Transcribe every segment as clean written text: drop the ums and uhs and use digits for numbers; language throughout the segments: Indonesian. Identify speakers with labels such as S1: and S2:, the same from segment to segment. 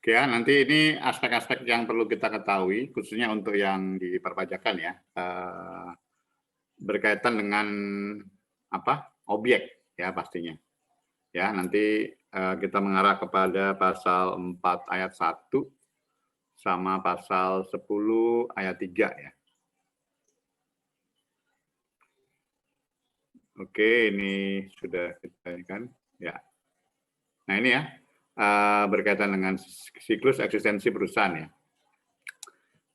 S1: Oke ya, nanti ini aspek-aspek yang perlu kita ketahui, khususnya untuk yang di perpajakan ya, berkaitan dengan objek ya pastinya. Ya, nanti kita mengarah kepada pasal 4 ayat 1 sama pasal 10 ayat 3 ya. Oke, ini sudah kita ini kan ya. Nah ini ya, berkaitan dengan siklus eksistensi perusahaan ya.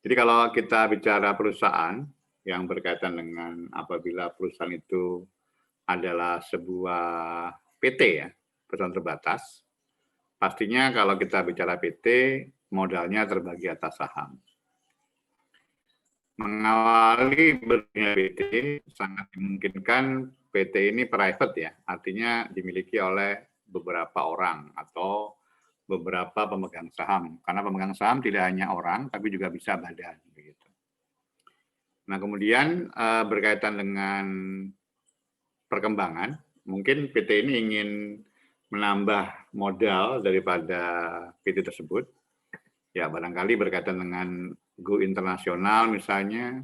S1: Jadi kalau kita bicara perusahaan yang berkaitan dengan apabila perusahaan itu adalah sebuah PT ya, perusahaan terbatas, pastinya kalau kita bicara PT, modalnya terbagi atas saham. Mengawali berdirinya PT, sangat dimungkinkan PT ini private ya, artinya dimiliki oleh beberapa orang atau beberapa pemegang saham. Karena pemegang saham tidak hanya orang, tapi juga bisa badan. Begitu. Nah kemudian berkaitan dengan perkembangan, mungkin PT ini ingin menambah modal daripada PT tersebut. Ya barangkali berkaitan dengan go internasional misalnya,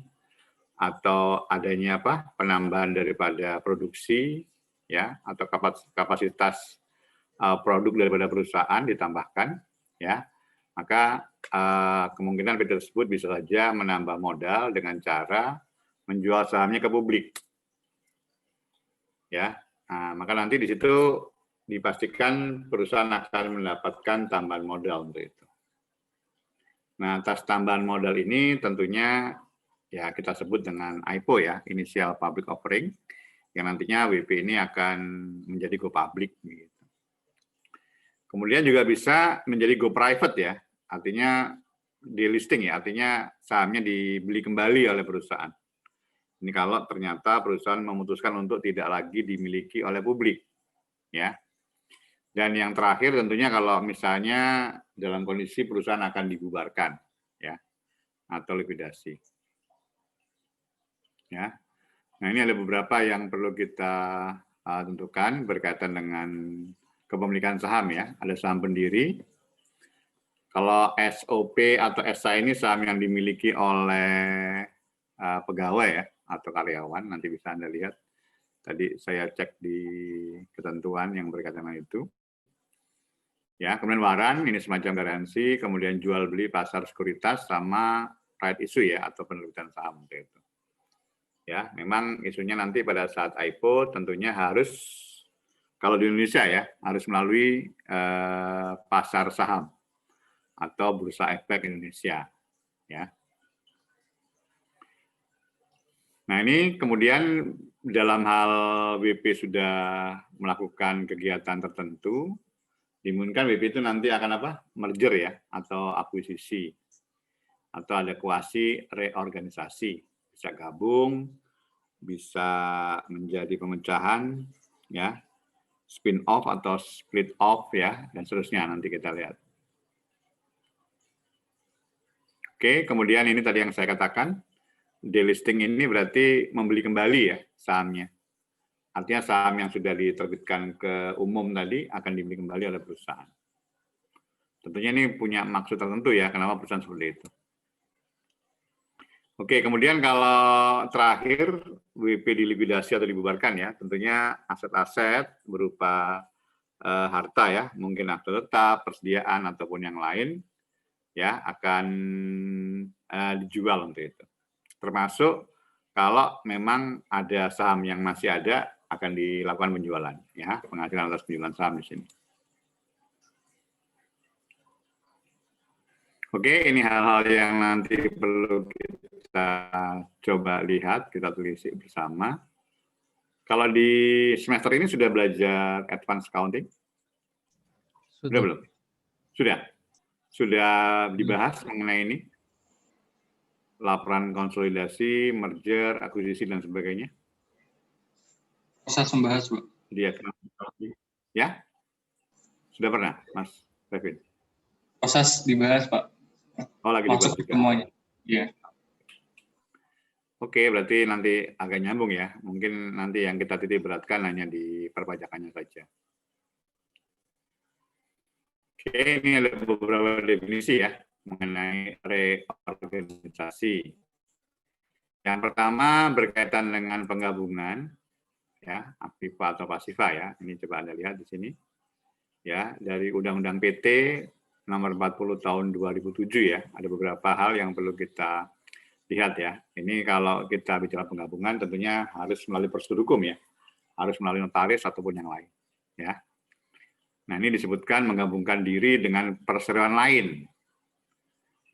S1: atau adanya penambahan daripada produksi ya, atau kapasitas produk daripada perusahaan ditambahkan ya, maka kemungkinan PT tersebut bisa saja menambah modal dengan cara menjual sahamnya ke publik ya. Nah, maka nanti di situ dipastikan perusahaan akan mendapatkan tambahan modal untuk itu. Nah, atas tambahan modal ini tentunya ya kita sebut dengan IPO ya, Initial Public Offering, yang nantinya WP ini akan menjadi go public. Gitu. Kemudian juga bisa menjadi go private ya, artinya delisting ya, artinya sahamnya dibeli kembali oleh perusahaan. Ini kalau ternyata perusahaan memutuskan untuk tidak lagi dimiliki oleh publik, ya. Dan yang terakhir tentunya kalau misalnya dalam kondisi perusahaan akan dibubarkan, ya, atau likuidasi. Ya. Nah ini ada beberapa yang perlu kita tentukan berkaitan dengan kepemilikan saham ya. Ada saham pendiri. Kalau SOP atau SA ini saham yang dimiliki oleh pegawai ya atau karyawan, nanti bisa Anda lihat. Tadi saya cek di ketentuan yang berkaitan dengan itu. Ya, kemudian waran ini semacam garansi, kemudian jual beli pasar sekuritas sama right issue ya atau penerbitan saham itu. Ya, memang isunya nanti pada saat IPO tentunya harus kalau di Indonesia ya harus melalui pasar saham atau bursa efek Indonesia ya. Nah, ini kemudian dalam hal WP sudah melakukan kegiatan tertentu, dimungkinkan WP itu nanti akan merger ya atau akuisisi atau ada kuasi reorganisasi, bisa gabung, bisa menjadi pemecahan ya, spin off atau split off ya, dan seterusnya nanti kita lihat. Oke, kemudian ini tadi yang saya katakan, delisting ini berarti membeli kembali ya sahamnya. Artinya saham yang sudah diterbitkan ke umum tadi akan dibeli kembali oleh perusahaan. Tentunya ini punya maksud tertentu ya, kenapa perusahaan seperti itu. Oke, kemudian kalau terakhir WP dilikuidasi atau dibubarkan ya, tentunya aset-aset berupa harta ya, mungkin akta tetap, persediaan ataupun yang lain ya akan dijual untuk itu. Termasuk kalau memang ada saham yang masih ada akan dilakukan penjualan ya, penghasilan atas penjualan saham di sini. Oke, ini hal-hal yang nanti perlu kita coba lihat, kita telisik bersama. Kalau di semester ini sudah belajar advance accounting? Sudah belum? Sudah. Sudah dibahas mengenai ini? Laporan konsolidasi, merger, akuisisi, dan sebagainya?
S2: Proses membahas, Bu.
S1: Ya? Sudah pernah, Mas Kevin?
S2: Proses dibahas, Pak.
S1: Oh, lagi dibahas
S2: juga. Semuanya. Iya.
S1: Oke, berarti nanti agak nyambung ya. Mungkin nanti yang kita titik beratkan hanya di perpajakannya saja. Oke, ini ada beberapa definisi ya mengenai reorganisasi. Yang pertama berkaitan dengan penggabungan, ya, aktiva atau pasiva ya. Ini coba Anda lihat di sini. Ya, dari Undang-Undang PT nomor 40 tahun 2007 ya, ada beberapa hal yang perlu kita lihat ya. Ini kalau kita bicara penggabungan tentunya harus melalui prosedur hukum ya. Harus melalui notaris ataupun yang lain, ya. Nah, ini disebutkan menggabungkan diri dengan perseroan lain.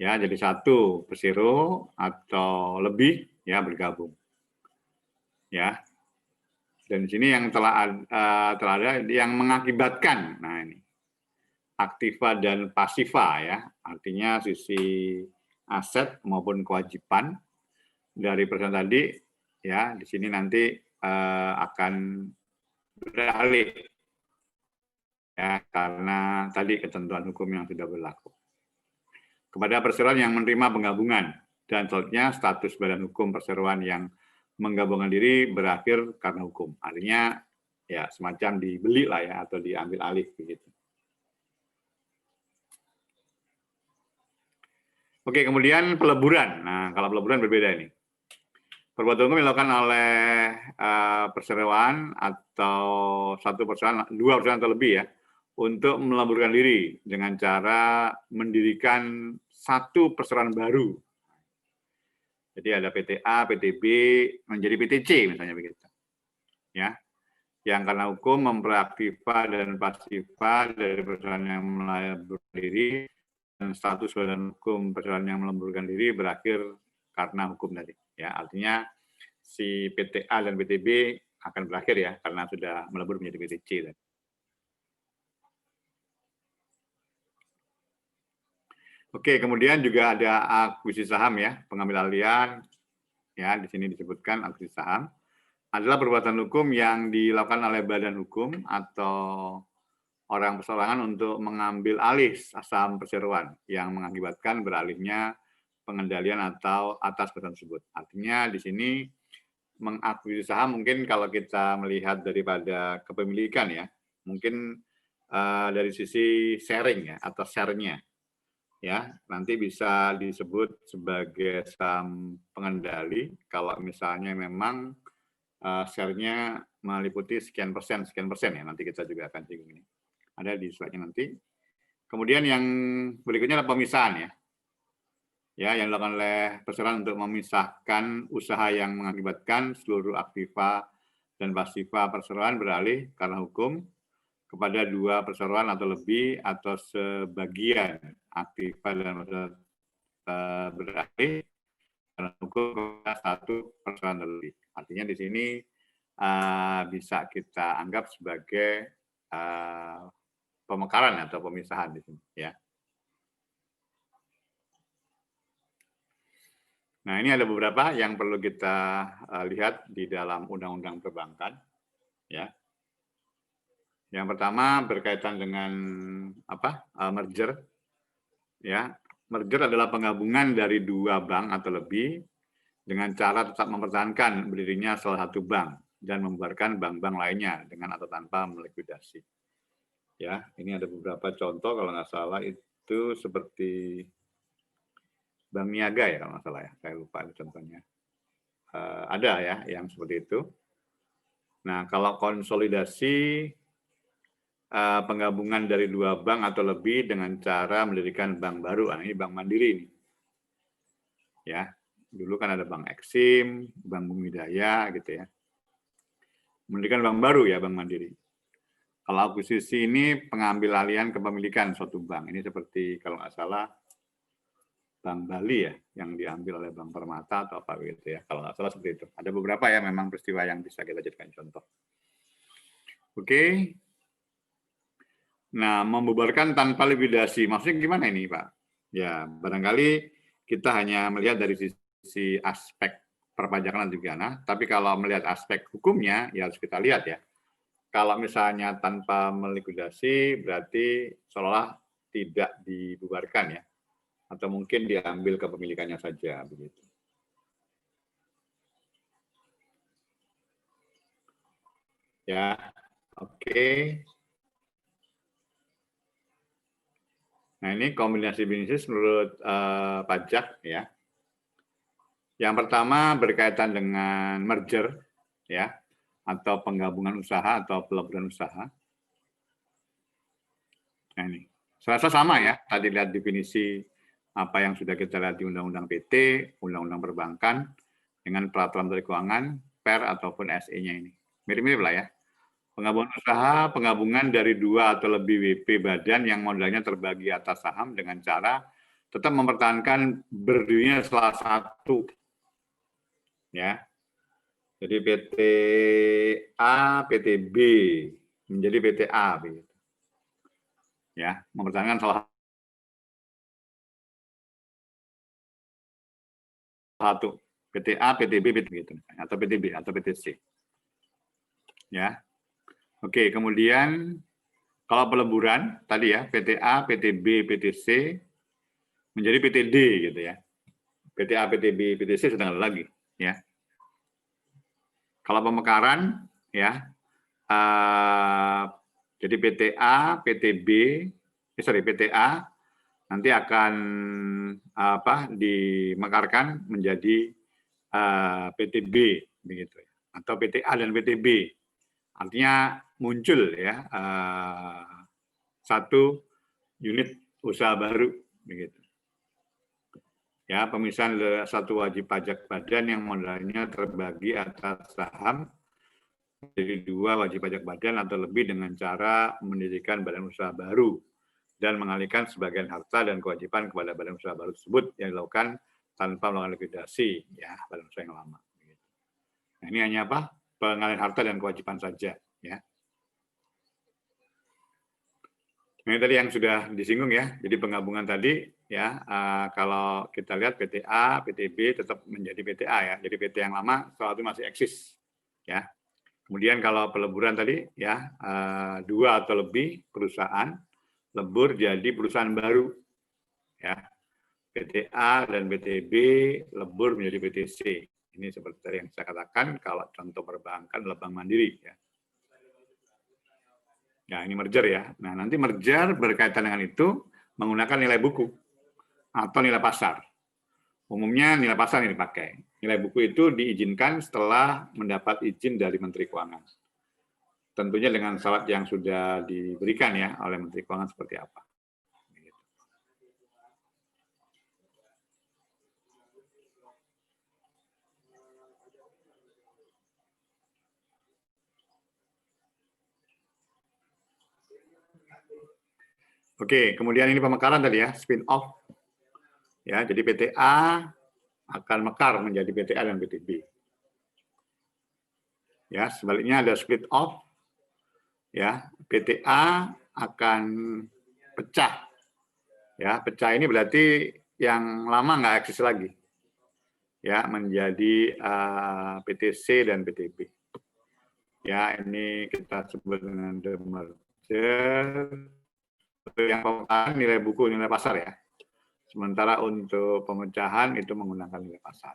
S1: Ya, jadi satu persero atau lebih ya bergabung. Ya. Dan di sini yang telah ada yang mengakibatkan. Nah, ini aktiva dan pasiva ya, artinya sisi aset maupun kewajiban dari perusahaan tadi ya, di sini nanti akan beralih ya karena tadi ketentuan hukum yang sudah berlaku kepada perseroan yang menerima penggabungan dan selanjutnya status badan hukum perseroan yang menggabungkan diri berakhir karena hukum, artinya ya semacam dibeli lah ya atau diambil alih begitu. Oke, kemudian peleburan. Nah, kalau peleburan berbeda ini. Perbuatan hukum dilakukan oleh perseroan atau satu perseroan, dua perseroan atau lebih ya, untuk meleburkan diri dengan cara mendirikan satu perseroan baru. Jadi ada PTA, PTB, menjadi PTC misalnya begitu. Ya, yang karena hukum memperaktiva dan pasiva dari perusahaan yang meleburkan diri dan status badan hukum perusahaan yang meleburkan diri berakhir karena hukum tadi. Ya, artinya si PTA dan PTB akan berakhir ya karena sudah melebur menjadi PTC tadi. Oke, kemudian juga ada akuisisi saham ya, pengambil alihan ya, di sini disebutkan akuisisi saham adalah perbuatan hukum yang dilakukan oleh badan hukum atau orang perseorangan untuk mengambil alih saham perseroan yang mengakibatkan beralihnya pengendalian atau atas perusahaan tersebut. Artinya di sini mengakuisisi saham mungkin kalau kita melihat daripada kepemilikan ya, mungkin dari sisi sharing ya atau share-nya ya, nanti bisa disebut sebagai saham pengendali kalau misalnya memang share-nya meliputi sekian persen ya, nanti kita juga akan singgung ini. Ada di slide-nya nanti. Kemudian yang berikutnya adalah pemisahan ya. Ya, yang dilakukan oleh perseroan untuk memisahkan usaha yang mengakibatkan seluruh aktiva dan pasiva perseroan beralih karena hukum kepada dua perseroan atau lebih atau sebagian aktiva dan pasiva beralih karena hukum kepada satu perseroan lebih. Artinya di sini bisa kita anggap sebagai pemekaran atau pemisahan di sini ya. Nah, ini ada beberapa yang perlu kita lihat di dalam Undang-Undang Perbankan. Ya. Yang pertama berkaitan dengan merger. Ya, merger adalah penggabungan dari dua bank atau lebih dengan cara tetap mempertahankan berdirinya salah satu bank dan membubarkan bank-bank lainnya dengan atau tanpa melikuidasi. Ya, ini ada beberapa contoh kalau nggak salah itu seperti Bank Niaga ya kalau nggak salah ya, saya lupa contohnya. Ada ya yang seperti itu. Nah, kalau konsolidasi penggabungan dari dua bank atau lebih dengan cara mendirikan bank baru, ini Bank Mandiri ini. Ya, dulu kan ada Bank Eksim, Bank Bumi Daya gitu ya. Mendirikan bank baru ya, Bank Mandiri. Kalau akuisisi ini pengambil alihan kepemilikan suatu bank. Ini seperti kalau nggak salah Bank Bali ya, yang diambil oleh Bank Permata atau apa gitu ya. Kalau nggak salah seperti itu. Ada beberapa ya memang peristiwa yang bisa kita jadikan contoh. Oke. Nah, membubarkan tanpa likuidasi. Maksudnya gimana ini, Pak? Ya, barangkali kita hanya melihat dari sisi aspek perpajakan dan pidana, tapi kalau melihat aspek hukumnya, ya harus kita lihat ya. Kalau misalnya tanpa melikuidasi, berarti seolah tidak dibubarkan ya. Atau mungkin diambil kepemilikannya saja begitu. Ya, oke. Nah, ini kombinasi bisnis menurut pajak ya. Yang pertama berkaitan dengan merger ya, atau penggabungan usaha atau peleburan usaha. Nah, ini serasa sama ya, tadi lihat definisi apa yang sudah kita lihat di Undang-Undang PT, Undang-Undang Perbankan, dengan Peraturan Menteri Keuangan, PER ataupun SE-nya ini. Mirip-mirip lah ya. Penggabungan usaha, penggabungan dari 2 atau lebih WP badan yang modalnya terbagi atas saham dengan cara tetap mempertahankan berdirinya salah satu. Ya. Jadi PT A, PT B menjadi PT A begitu. Ya, mempertahankan salah satu. PT A, PT B begitu atau PT B atau PT C. Ya. Oke, kemudian kalau peleburan tadi ya, PT A, PT B, PT C menjadi PT D gitu ya. PT A, PT B, PT C sedang ada lagi ya. Kalau pemekaran ya, jadi PT A, PT B, PT A nanti akan dimekarkan menjadi PT B begitu ya, atau PT A dan PT B. Artinya muncul ya satu unit usaha baru begitu. Ya, pemisahan satu wajib pajak badan yang modalnya terbagi atas saham jadi 2 wajib pajak badan atau lebih dengan cara mendirikan badan usaha baru dan mengalihkan sebagian harta dan kewajiban kepada badan usaha baru tersebut yang dilakukan tanpa melakukan likuidasi ya badan usaha yang lama. Nah, ini hanya apa? Pengalihan harta dan kewajiban saja ya. Ini tadi yang sudah disinggung ya. Jadi penggabungan tadi ya kalau kita lihat PT A, PT B tetap menjadi PT A ya. Jadi PT yang lama soal itu masih eksis ya. Kemudian kalau peleburan tadi ya 2 atau lebih perusahaan lebur jadi perusahaan baru ya. PT A dan PT B lebur menjadi PT C. Ini seperti tadi yang saya katakan kalau contoh perbankan adalah Bank Mandiri ya. Ya, ini merger ya. Nah, nanti merger berkaitan dengan itu menggunakan nilai buku atau nilai pasar. Umumnya nilai pasar yang dipakai. Nilai buku itu diizinkan setelah mendapat izin dari Menteri Keuangan. Tentunya dengan syarat yang sudah diberikan ya oleh Menteri Keuangan seperti apa. Oke, kemudian ini pemekaran tadi ya, spin off. Ya, jadi PT A akan mekar menjadi PT A dan PT B. Ya, sebaliknya ada split off. Ya, PT A akan pecah. Ya, pecah ini berarti yang lama nggak eksis lagi. Ya, menjadi PT C dan PT B. Ya, ini kita sebut dengan the merger. Yang pemekaran nilai buku, nilai pasar ya. Sementara untuk pemecahan itu menggunakan nilai pasar.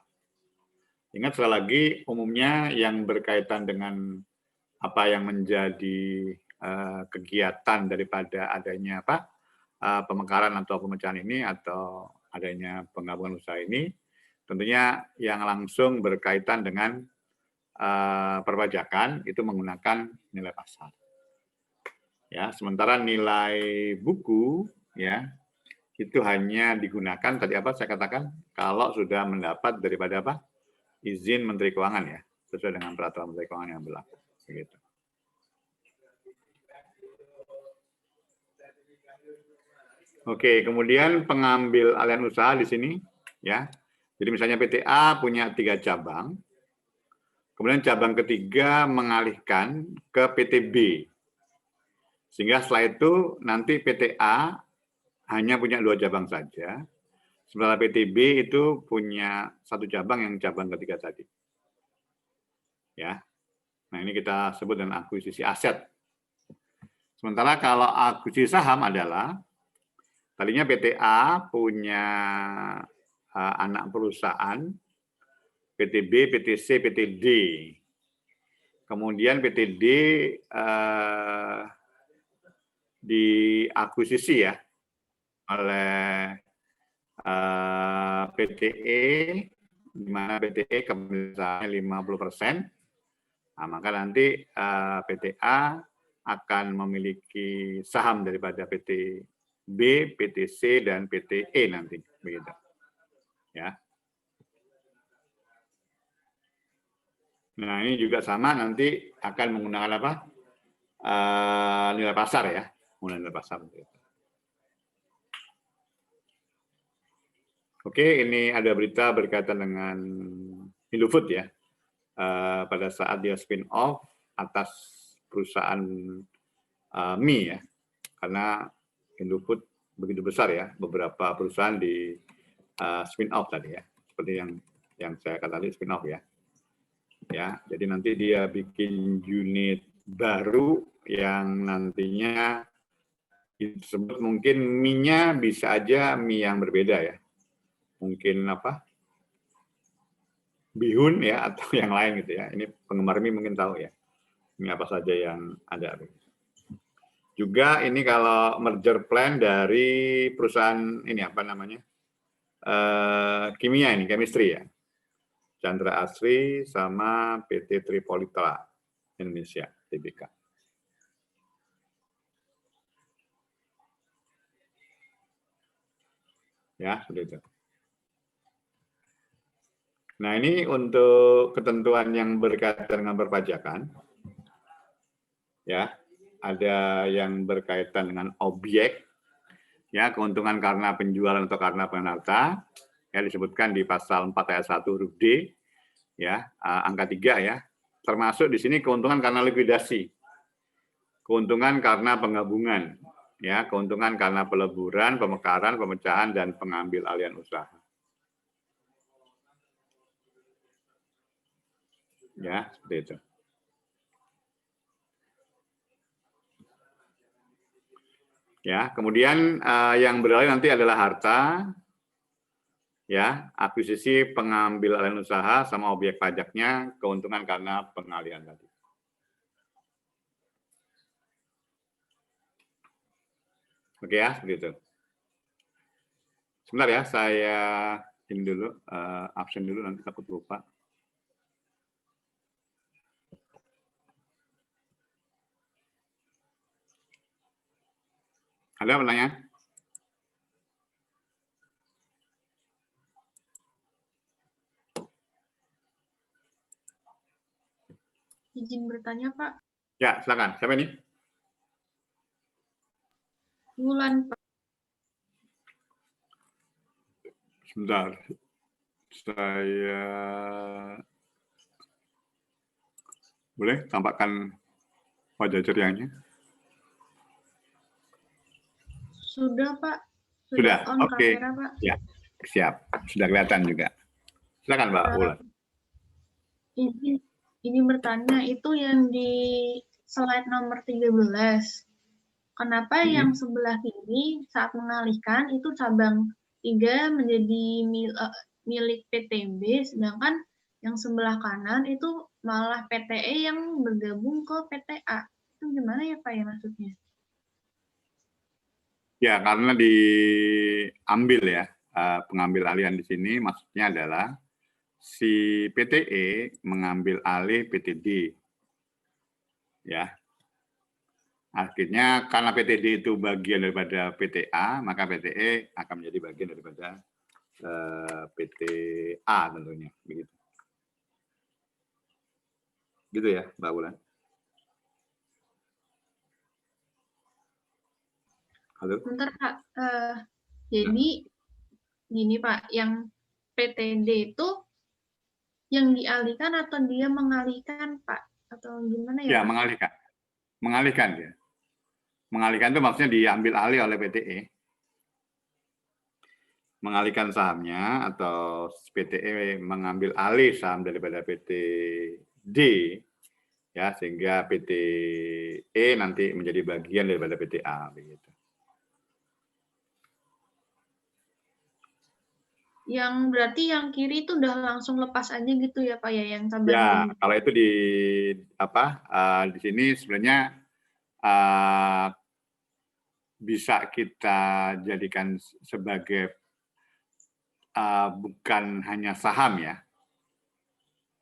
S1: Ingat sekali lagi, umumnya yang berkaitan dengan apa yang menjadi kegiatan daripada adanya pemekaran atau pemecahan ini atau adanya penggabungan usaha ini, tentunya yang langsung berkaitan dengan perpajakan itu menggunakan nilai pasar. Ya, sementara nilai buku ya itu hanya digunakan tadi apa saya katakan kalau sudah mendapat daripada apa izin Menteri Keuangan ya sesuai dengan peraturan Menteri Keuangan yang berlaku. Begitu. Oke, kemudian pengambil alihan usaha di sini ya. Jadi misalnya PT A punya 3 cabang, kemudian cabang ketiga mengalihkan ke PT B. Sehingga setelah itu nanti PT A hanya punya 2 cabang saja, sementara PT B itu punya 1 cabang yang cabang ketiga tadi. Ya. Nah, ini kita sebut dengan akuisisi aset. Sementara kalau akuisisi saham adalah tadinya PT A punya anak perusahaan PT B, PT C, PT D. Kemudian PT D diakuisisi ya oleh PTE, di mana PTE kepemilikan 50%, nah, maka nanti PTA akan memiliki saham daripada PT B, PT C, dan PT E nanti, begitu. Ya. Nah, ini juga sama nanti akan menggunakan apa? Nilai pasar ya, menggunakan nilai pasar. Oke, ini ada berita berkaitan dengan Indofood ya. Pada saat dia spin off atas perusahaan mie ya, karena Indofood begitu besar ya, beberapa perusahaan di spin off tadi ya, seperti yang saya katakan tadi spin off ya. Ya, jadi nanti dia bikin unit baru yang nantinya disebut mungkin mie-nya bisa aja mie yang berbeda ya, mungkin apa? Bihun ya atau yang lain gitu ya. Ini penggemar mie mungkin tahu ya, mie apa saja yang ada. Juga ini kalau merger plan dari perusahaan ini apa namanya kimia ini, chemistry ya, Chandra Asri sama PT Tripolitala Indonesia, TBK. Ya, seperti itu. Nah, ini untuk ketentuan yang berkaitan dengan perpajakan. Ya, ada yang berkaitan dengan objek, ya, keuntungan karena penjualan atau karena pengenalta, ya, disebutkan di pasal 4 ayat 1 huruf D, ya, angka 3 ya, termasuk di sini keuntungan karena likuidasi, keuntungan karena penggabungan, ya, keuntungan karena peleburan, pemekaran, pemecahan, dan pengambil alihan usaha. Ya, seperti itu. Ya, kemudian yang beralih nanti adalah harta, ya, akuisisi pengambil alihan usaha sama objek pajaknya, keuntungan karena pengalihan tadi. Oke ya, begitu. Sebentar ya, saya ini dulu, absen dulu, nanti takut lupa. Ada pertanyaan?
S3: Izin bertanya, Pak.
S1: Ya, silakan. Siapa ini?
S3: Wulan, Pak.
S1: Sebentar. Saya boleh tampakkan wajah cerianya?
S3: Sudah, Pak.
S1: Sudah,
S3: on
S1: oke.
S3: kamera, Pak.
S1: Ya, siap. Sudah kelihatan juga. Silakan, Mbak Wulan.
S3: Ini bertanya, itu yang di slide nomor 13. Kenapa yang sebelah kiri saat mengalihkan itu cabang 3 menjadi milik PTB, sedangkan yang sebelah kanan itu malah PTE yang bergabung ke PTA. Itu gimana ya, Pak, ya maksudnya?
S1: Ya, karena diambil ya, pengambil alihan di sini maksudnya adalah si PTE mengambil alih PTD. Ya. Akhirnya karena PTD itu bagian daripada PTA, maka PTE akan menjadi bagian daripada PTA tentunya, begitu. Gitu ya, Mbak Wulan. Halo.
S3: Bentar, Pak. Jadi gini, Pak, yang PTD itu yang dialihkan atau dia mengalihkan, Pak? Atau gimana ya,
S1: Ya,
S3: Pak?
S1: mengalihkan. Mengalihkan ya. Mengalihkan itu maksudnya diambil alih oleh PTE. Mengalihkan sahamnya atau PTE mengambil alih saham daripada PTD ya, sehingga PTE nanti menjadi bagian daripada PTA begitu.
S3: Yang berarti yang kiri itu udah langsung lepas aja gitu ya, Pak, ya, yang cabang
S1: Ya,
S3: ini?
S1: kalau itu di apa di sini sebenarnya bisa kita jadikan sebagai bukan hanya saham ya,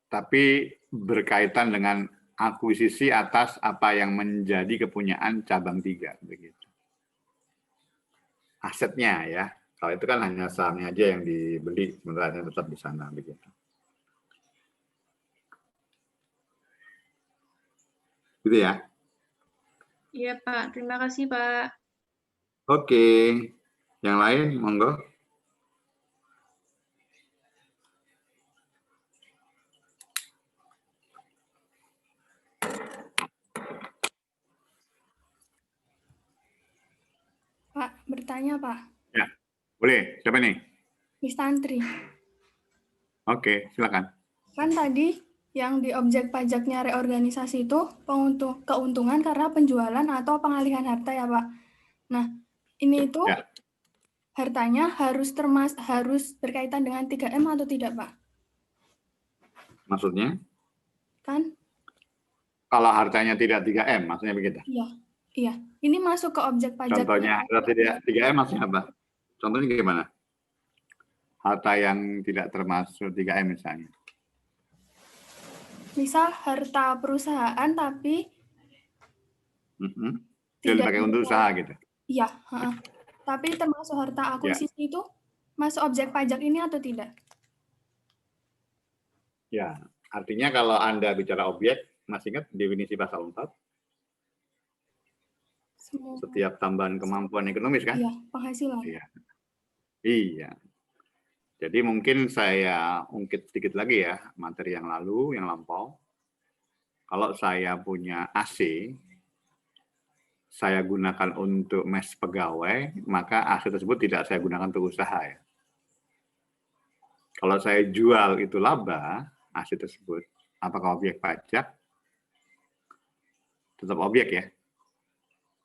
S1: tapi berkaitan dengan akuisisi atas apa yang menjadi kepunyaan cabang 3 begitu. Asetnya ya. Kalau itu kan hanya sahamnya aja yang dibeli, sebenarnya tetap di sana begitu. Gitu ya.
S3: Iya, Pak. Terima kasih, Pak.
S1: Oke. Yang lain, monggo.
S4: Pak, bertanya, Pak.
S1: Ya, boleh. Siapa nih?
S4: Miss Tantri.
S1: Oke, silakan.
S4: Kan tadi yang di objek pajaknya reorganisasi itu keuntungan karena penjualan atau pengalihan harta ya, Pak. Nah, ini itu
S1: Ya.
S4: hartanya harus berkaitan dengan 3M atau tidak, Pak?
S1: Maksudnya?
S4: Kan?
S1: Kalau hartanya tidak 3M, maksudnya begitu?
S4: Iya. Iya. Ini masuk ke objek pajaknya.
S1: Contohnya harta tidak 3M maksudnya apa? Contohnya gimana? Harta yang tidak termasuk 3M misalnya.
S4: Misal harta perusahaan tapi
S1: Tidak dipakai untuk usaha gitu.
S4: Iya, tapi termasuk harta akuisisi itu masuk objek pajak ini atau tidak?
S1: Ya, artinya kalau Anda bicara objek, masih ingat definisi pasal 4? Setiap tambahan kemampuan ekonomis kan?
S4: Iya, penghasilan.
S1: Iya. Jadi mungkin saya ungkit sedikit lagi ya, materi yang lalu, yang lampau. Kalau saya punya AC, saya gunakan untuk mes pegawai, maka aset tersebut tidak saya gunakan untuk usaha ya. Kalau saya jual itu laba, aset tersebut, apakah objek pajak? Tetap objek ya.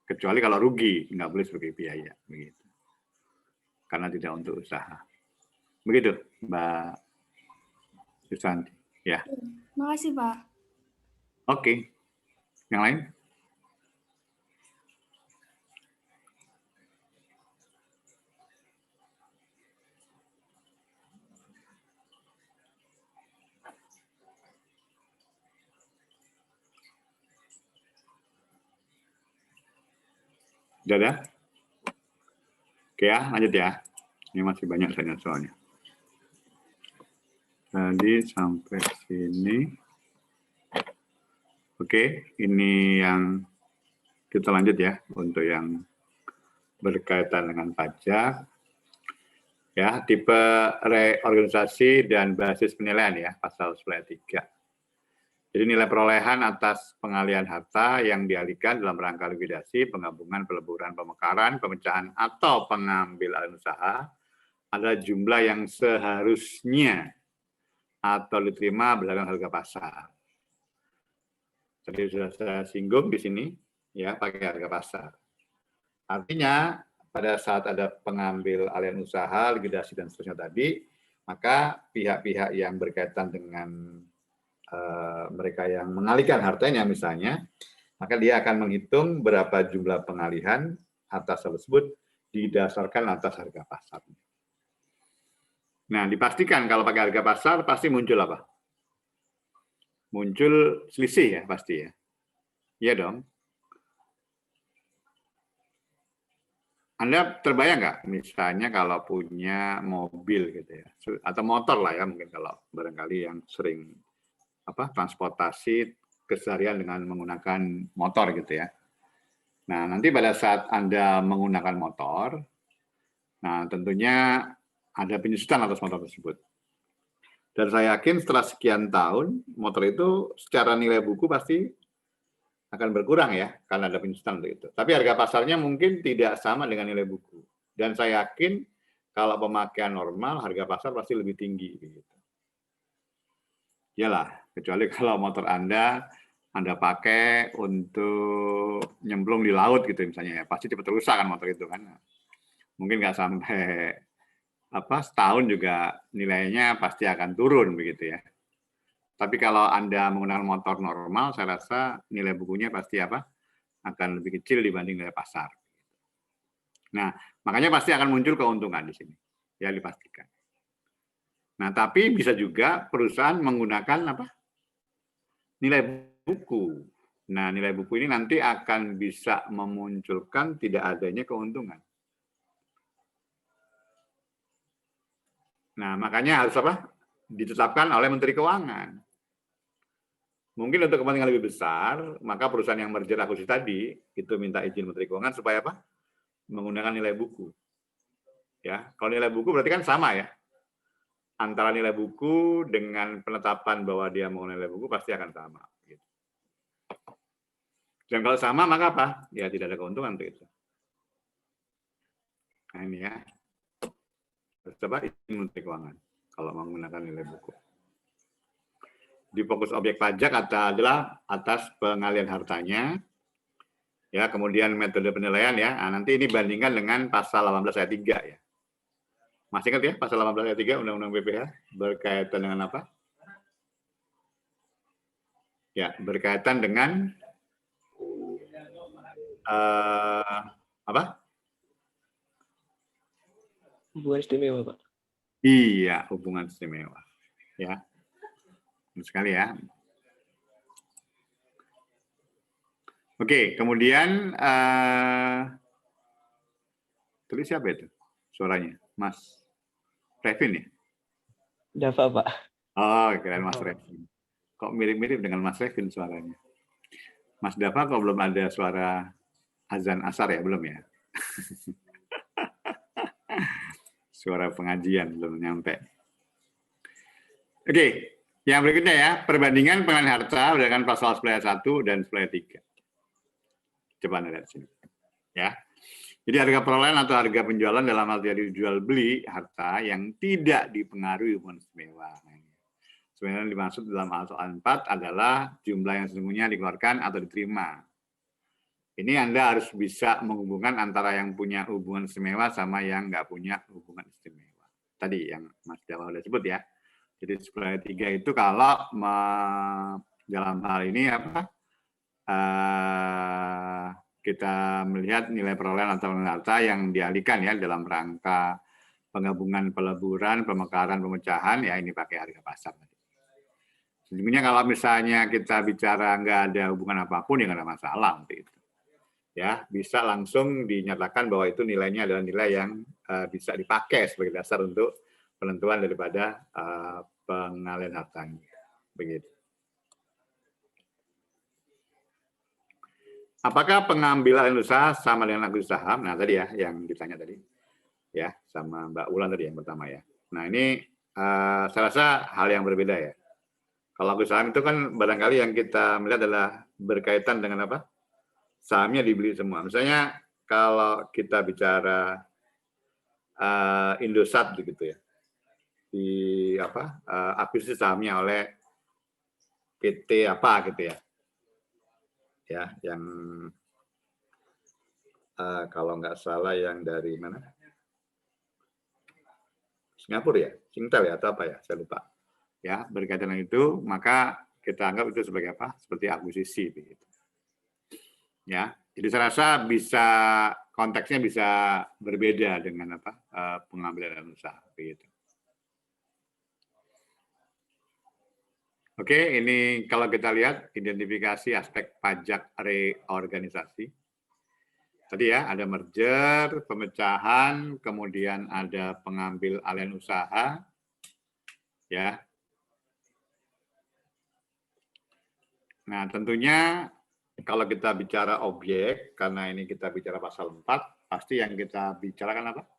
S1: Kecuali kalau rugi, nggak boleh sebagai biaya. Begitu. Karena tidak untuk usaha. Begitu, Mbak Susanti. Ya.
S4: Makasih, Pak.
S1: Oke. Yang lain? Sudah ada? Oke ya, lanjut ya. Ini masih banyak saya soalnya. Tadi sampai sini. Oke, ini yang kita lanjut ya untuk yang berkaitan dengan pajak. Ya, tipe reorganisasi dan basis penilaian ya, pasal 3. Jadi nilai perolehan atas pengalihan harta yang dialihkan dalam rangka likuidasi, penggabungan, peleburan, pemekaran, pemecahan atau pengambil alih usaha adalah jumlah yang seharusnya atau diterima berdasarkan harga pasar. Tadi sudah saya singgung di sini, ya pakai harga pasar. Artinya pada saat ada pengambil alih usaha, likuidasi dan seterusnya tadi, maka pihak-pihak yang berkaitan dengan mereka yang mengalihkan hartanya misalnya, maka dia akan menghitung berapa jumlah pengalihan atas tersebut didasarkan atas harga pasar. Nah, dipastikan kalau pakai harga pasar pasti muncul apa? Muncul selisih ya pasti ya. Iya dong. Anda terbayang nggak misalnya kalau punya mobil gitu ya, atau motor lah ya mungkin kalau barangkali yang sering transportasi keseharian dengan menggunakan motor gitu ya. Nah, nanti pada saat Anda menggunakan motor, nah tentunya ada penyusutan atas motor tersebut. Dan saya yakin setelah sekian tahun, motor itu secara nilai buku pasti akan berkurang ya, karena ada penyusutan untuk itu. Tapi harga pasarnya mungkin tidak sama dengan nilai buku. Dan saya yakin kalau pemakaian normal, harga pasar pasti lebih tinggi. Gitu. Iyalah, kecuali kalau motor Anda pakai untuk nyemplung di laut gitu misalnya ya, pasti cepat rusak kan motor itu kan. Mungkin nggak sampai setahun juga nilainya pasti akan turun begitu ya. Tapi kalau Anda menggunakan motor normal, saya rasa nilai bukunya pasti akan lebih kecil dibanding nilai pasar. Nah, makanya pasti akan muncul keuntungan di sini, ya dipastikan. Nah, tapi bisa juga perusahaan menggunakan apa? Nilai buku. Nah, nilai buku ini nanti akan bisa memunculkan tidak adanya keuntungan. Nah, makanya harus apa? Ditetapkan oleh Menteri Keuangan. Mungkin untuk kepentingan lebih besar, maka perusahaan yang merger akuisisi tadi itu minta izin Menteri Keuangan supaya apa? Menggunakan nilai buku. Ya, kalau nilai buku berarti kan sama ya. Antara nilai buku dengan penetapan bahwa dia menggunakan nilai buku pasti akan sama. Gitu. Dan kalau sama maka apa? Ya tidak ada keuntungan untuk itu. Nah ini ya. Coba izin Menteri Keuangan kalau menggunakan nilai buku. Di fokus objek pajak adalah atas pengalian hartanya, ya kemudian metode penilaian ya. Nah, nanti ini bandingkan dengan pasal 18 ayat 3 ya. Masih ingat ya pasal 18 ayat 3 Undang-Undang BPH berkaitan dengan apa? Ya berkaitan dengan apa?
S5: Hubungan istimewa, Pak.
S1: Iya, hubungan istimewa. Ya. Benar sekali ya. Oke, kemudian tulis siapa itu suaranya? Mas Revin ya?
S5: Dafa, Pak.
S1: Oh, kirain Mas Revin. Kok mirip-mirip dengan Mas Revin suaranya? Mas Dafa kok belum ada suara azan asar ya? Belum ya? Suara pengajian belum nyampe. Oke. Yang berikutnya ya, perbandingan pengalihan harta berdasarkan pasal 10 ayat 1 dan 10 ayat 3. Coba lihat sini. Ya. Jadi harga perolehan atau harga penjualan dalam hal jadi jual beli harta yang tidak dipengaruhi hubungan istimewa. Sebenarnya dimaksud dalam soal 4 adalah jumlah yang sesungguhnya dikeluarkan atau diterima. Ini Anda harus bisa menghubungkan antara yang punya hubungan istimewa sama yang nggak punya hubungan istimewa. Tadi yang Mas Jawa sudah sebut ya. Jadi 10 ayat 3 itu kalau dalam hal ini apa? Kita melihat nilai perolehan atau harta yang dialihkan ya dalam rangka penggabungan peleburan, pemekaran, pemecahan, ya ini pakai harga pasar. Sebenarnya kalau misalnya kita bicara nggak ada hubungan apapun ya nggak ada masalah untuk itu. Ya bisa langsung dinyatakan bahwa itu nilainya adalah nilai yang bisa dipakai sebagai dasar untuk penentuan daripada pengalihan hartanya. Begitu. Apakah pengambilan usaha sama dengan akuisisi saham? Nah tadi ya yang ditanya tadi, ya sama Mbak Ulan tadi yang pertama ya. Nah ini saya rasa hal yang berbeda ya. Kalau akuisisi saham itu kan barangkali yang kita melihat adalah berkaitan dengan apa? Sahamnya dibeli semua. Misalnya kalau kita bicara Indosat begitu ya, di apa akuisisi sahamnya oleh PT apa gitu ya. Ya, yang kalau nggak salah yang dari mana? Singapura ya, Singtel ya atau apa ya? Saya lupa. Ya, berkaitan dengan itu, maka kita anggap itu sebagai apa? Seperti akuisisi begitu. Ya, jadi saya rasa bisa konteksnya bisa berbeda dengan apa? Pengambilan usaha begitu. Oke, ini kalau kita lihat identifikasi aspek pajak reorganisasi. Tadi ya, ada merger, pemecahan, kemudian ada pengambil alihan usaha, ya. Nah, tentunya kalau kita bicara objek, karena ini kita bicara pasal 4, pasti yang kita bicarakan apa?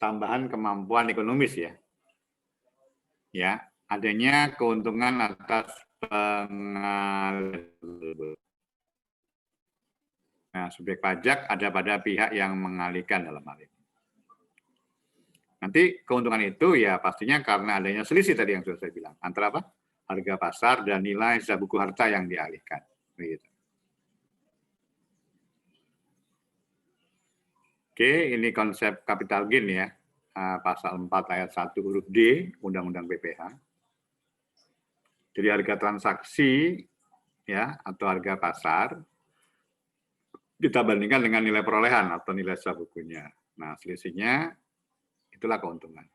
S1: Tambahan kemampuan ekonomis ya. Ya, adanya keuntungan atas pengalihan. Nah, subjek pajak ada pada pihak yang mengalihkan dalam hal ini. Nanti keuntungan itu ya pastinya karena adanya selisih tadi yang sudah saya bilang. Antara apa? Harga pasar dan nilai sisa buku harta yang dialihkan. Begitu. Oke, ini konsep capital gain ya. Pasal 4 ayat 1 huruf D, Undang-Undang BPH. Jadi harga transaksi ya atau harga pasar kita bandingkan dengan nilai perolehan atau nilai sisa bukunya. Nah, selisihnya itulah keuntungan.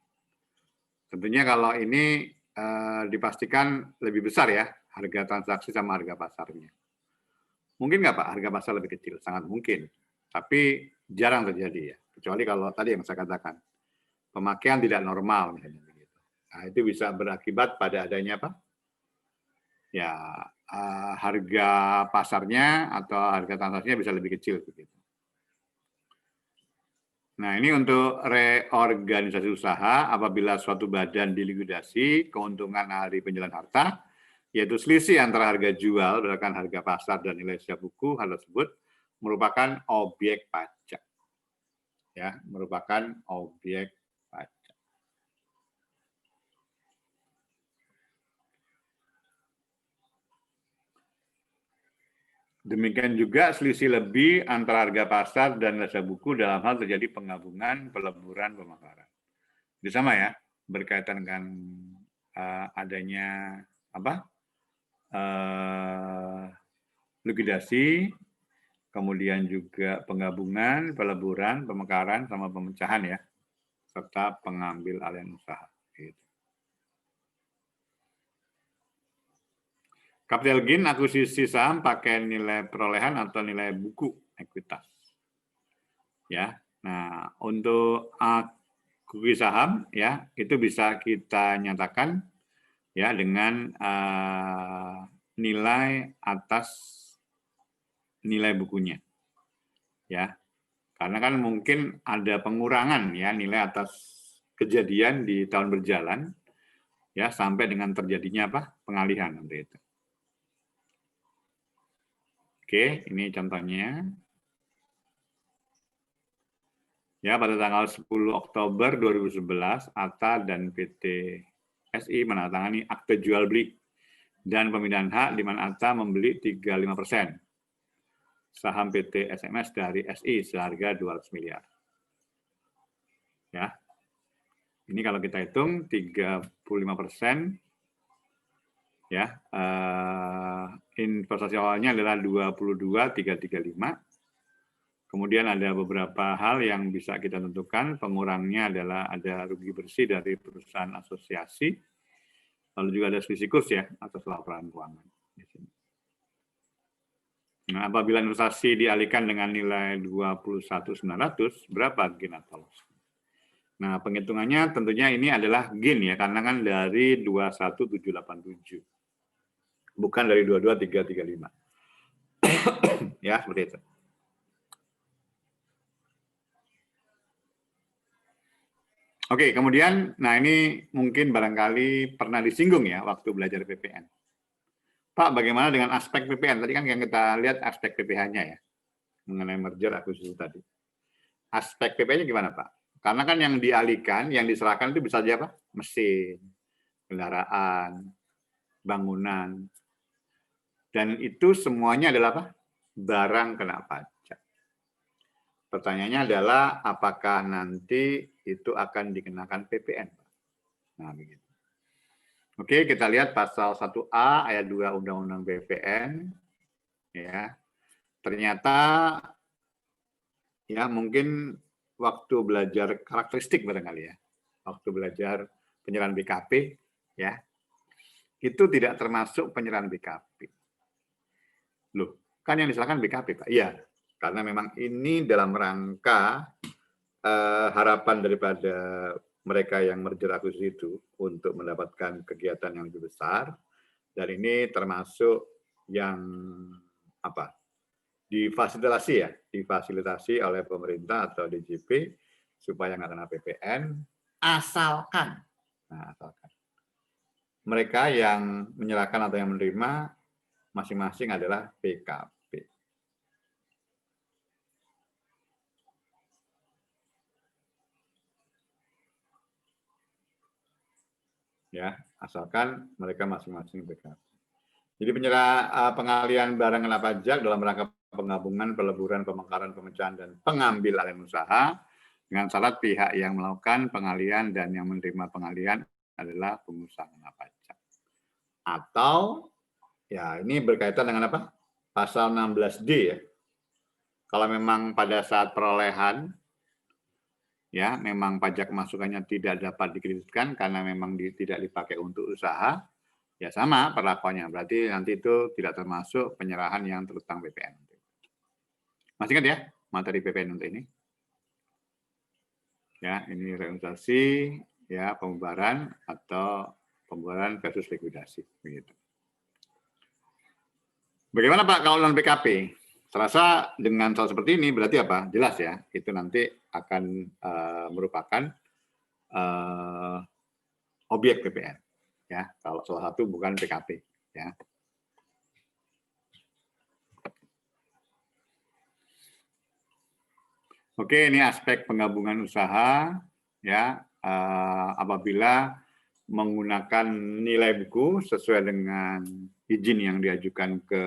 S1: Tentunya kalau ini dipastikan lebih besar ya, harga transaksi sama harga pasarnya. Mungkin nggak Pak, harga pasar lebih kecil? Sangat mungkin. Tapi jarang terjadi ya. Kecuali kalau tadi yang saya katakan, pemakaian tidak normal misalnya begitu. Nah, itu bisa berakibat pada adanya apa? Ya, harga pasarnya atau harga transaksinya bisa lebih kecil begitu. Nah, ini untuk reorganisasi usaha apabila suatu badan dilikuidasi, keuntungan hari penjualan harta, yaitu selisih antara harga jual berdasarkan harga pasar dan nilai sisa buku hal tersebut merupakan objek pajak. Ya, merupakan objek pajak. Demikian juga selisih lebih antara harga pasar dan nilai sisa buku dalam hal terjadi penggabungan, peleburan, pemekaran. Ini sama ya, berkaitan dengan adanya apa? Likuidasi, kemudian juga penggabungan, peleburan, pemekaran, sama pemecahan ya, serta pengambil alihan usaha. Gitu. Capital gain akuisisi saham pakai nilai perolehan atau nilai buku ekuitas. Ya, nah untuk akuisisi saham ya itu bisa kita nyatakan ya dengan nilai atas nilai bukunya. Ya. Karena kan mungkin ada pengurangan ya nilai atas kejadian di tahun berjalan ya sampai dengan terjadinya apa? Pengalihan seperti itu. Oke, ini contohnya. Ya, pada tanggal 10 Oktober 2011 ATA dan PT SI menandatangani akte jual beli dan pemindahan hak di mana ATA membeli 35% saham PT SMS dari SI seharga 200 miliar. Ya. Ini kalau kita hitung 35%, ya, investasi awalnya adalah 22.335. Kemudian ada beberapa hal yang bisa kita tentukan. Pengurangnya adalah ada rugi bersih dari perusahaan asosiasi, lalu juga ada selisih kurs ya atas laporan keuangan. Nah, apabila investasi dialihkan dengan nilai 21.900, berapa gain atau loss? Nah, penghitungannya tentunya ini adalah gain ya, karena kan dari 21.787. Bukan dari 22.335. Ya, seperti itu. Oke, kemudian, nah ini mungkin barangkali pernah disinggung ya waktu belajar PPN. Pak, bagaimana dengan aspek PPN? Tadi kan yang kita lihat aspek PPH-nya ya, mengenai merger akuisisi tadi. Aspek PPH-nya gimana Pak? Karena kan yang dialihkan, yang diserahkan itu bisa saja apa? Mesin, kendaraan, bangunan. Dan itu semuanya adalah apa? Barang kena pajak. Pertanyaannya adalah apakah nanti itu akan dikenakan PPN? Nah, begitu. Oke, kita lihat pasal 1A ayat 2 Undang-Undang PPN. Ya. Ternyata ya mungkin waktu belajar karakteristik barangkali ya. Waktu belajar penyerahan BKP ya. Itu tidak termasuk penyerahan BKP. Loh, kan yang diserahkan BKP, Pak. Iya, karena memang ini dalam rangka harapan daripada mereka yang merger akuisisi itu untuk mendapatkan kegiatan yang lebih besar, dan ini termasuk yang apa? Difasilitasi oleh pemerintah atau DJP supaya nggak kena PPN, asalkan mereka yang menyerahkan atau yang menerima masing-masing adalah PKP. Ya, asalkan mereka masing-masing PKP. Jadi pengalihan barang kena pajak dalam rangka penggabungan, peleburan, pemekaran, pemecahan, dan pengambil alihan usaha dengan syarat pihak yang melakukan pengalihan dan yang menerima pengalihan adalah pengusaha kena pajak. Atau ya ini berkaitan dengan apa? Pasal 16D ya. Kalau memang pada saat perolehan, ya memang pajak masukannya tidak dapat dikreditkan karena memang tidak dipakai untuk usaha, ya sama perlakuannya. Berarti nanti itu tidak termasuk penyerahan yang terutang PPN. Masih ingat ya materi PPN untuk ini? Ya, ini reorganisasi, ya pembubaran atau pembubaran versus likuidasi. Begitu. Bagaimana Pak kalau non PKP? Serasa dengan hal seperti ini berarti apa? Jelas ya, itu nanti akan merupakan objek PPN. Ya, kalau salah satu bukan PKP. Ya. Oke, ini aspek penggabungan usaha. Ya, apabila menggunakan nilai buku sesuai dengan izin yang diajukan ke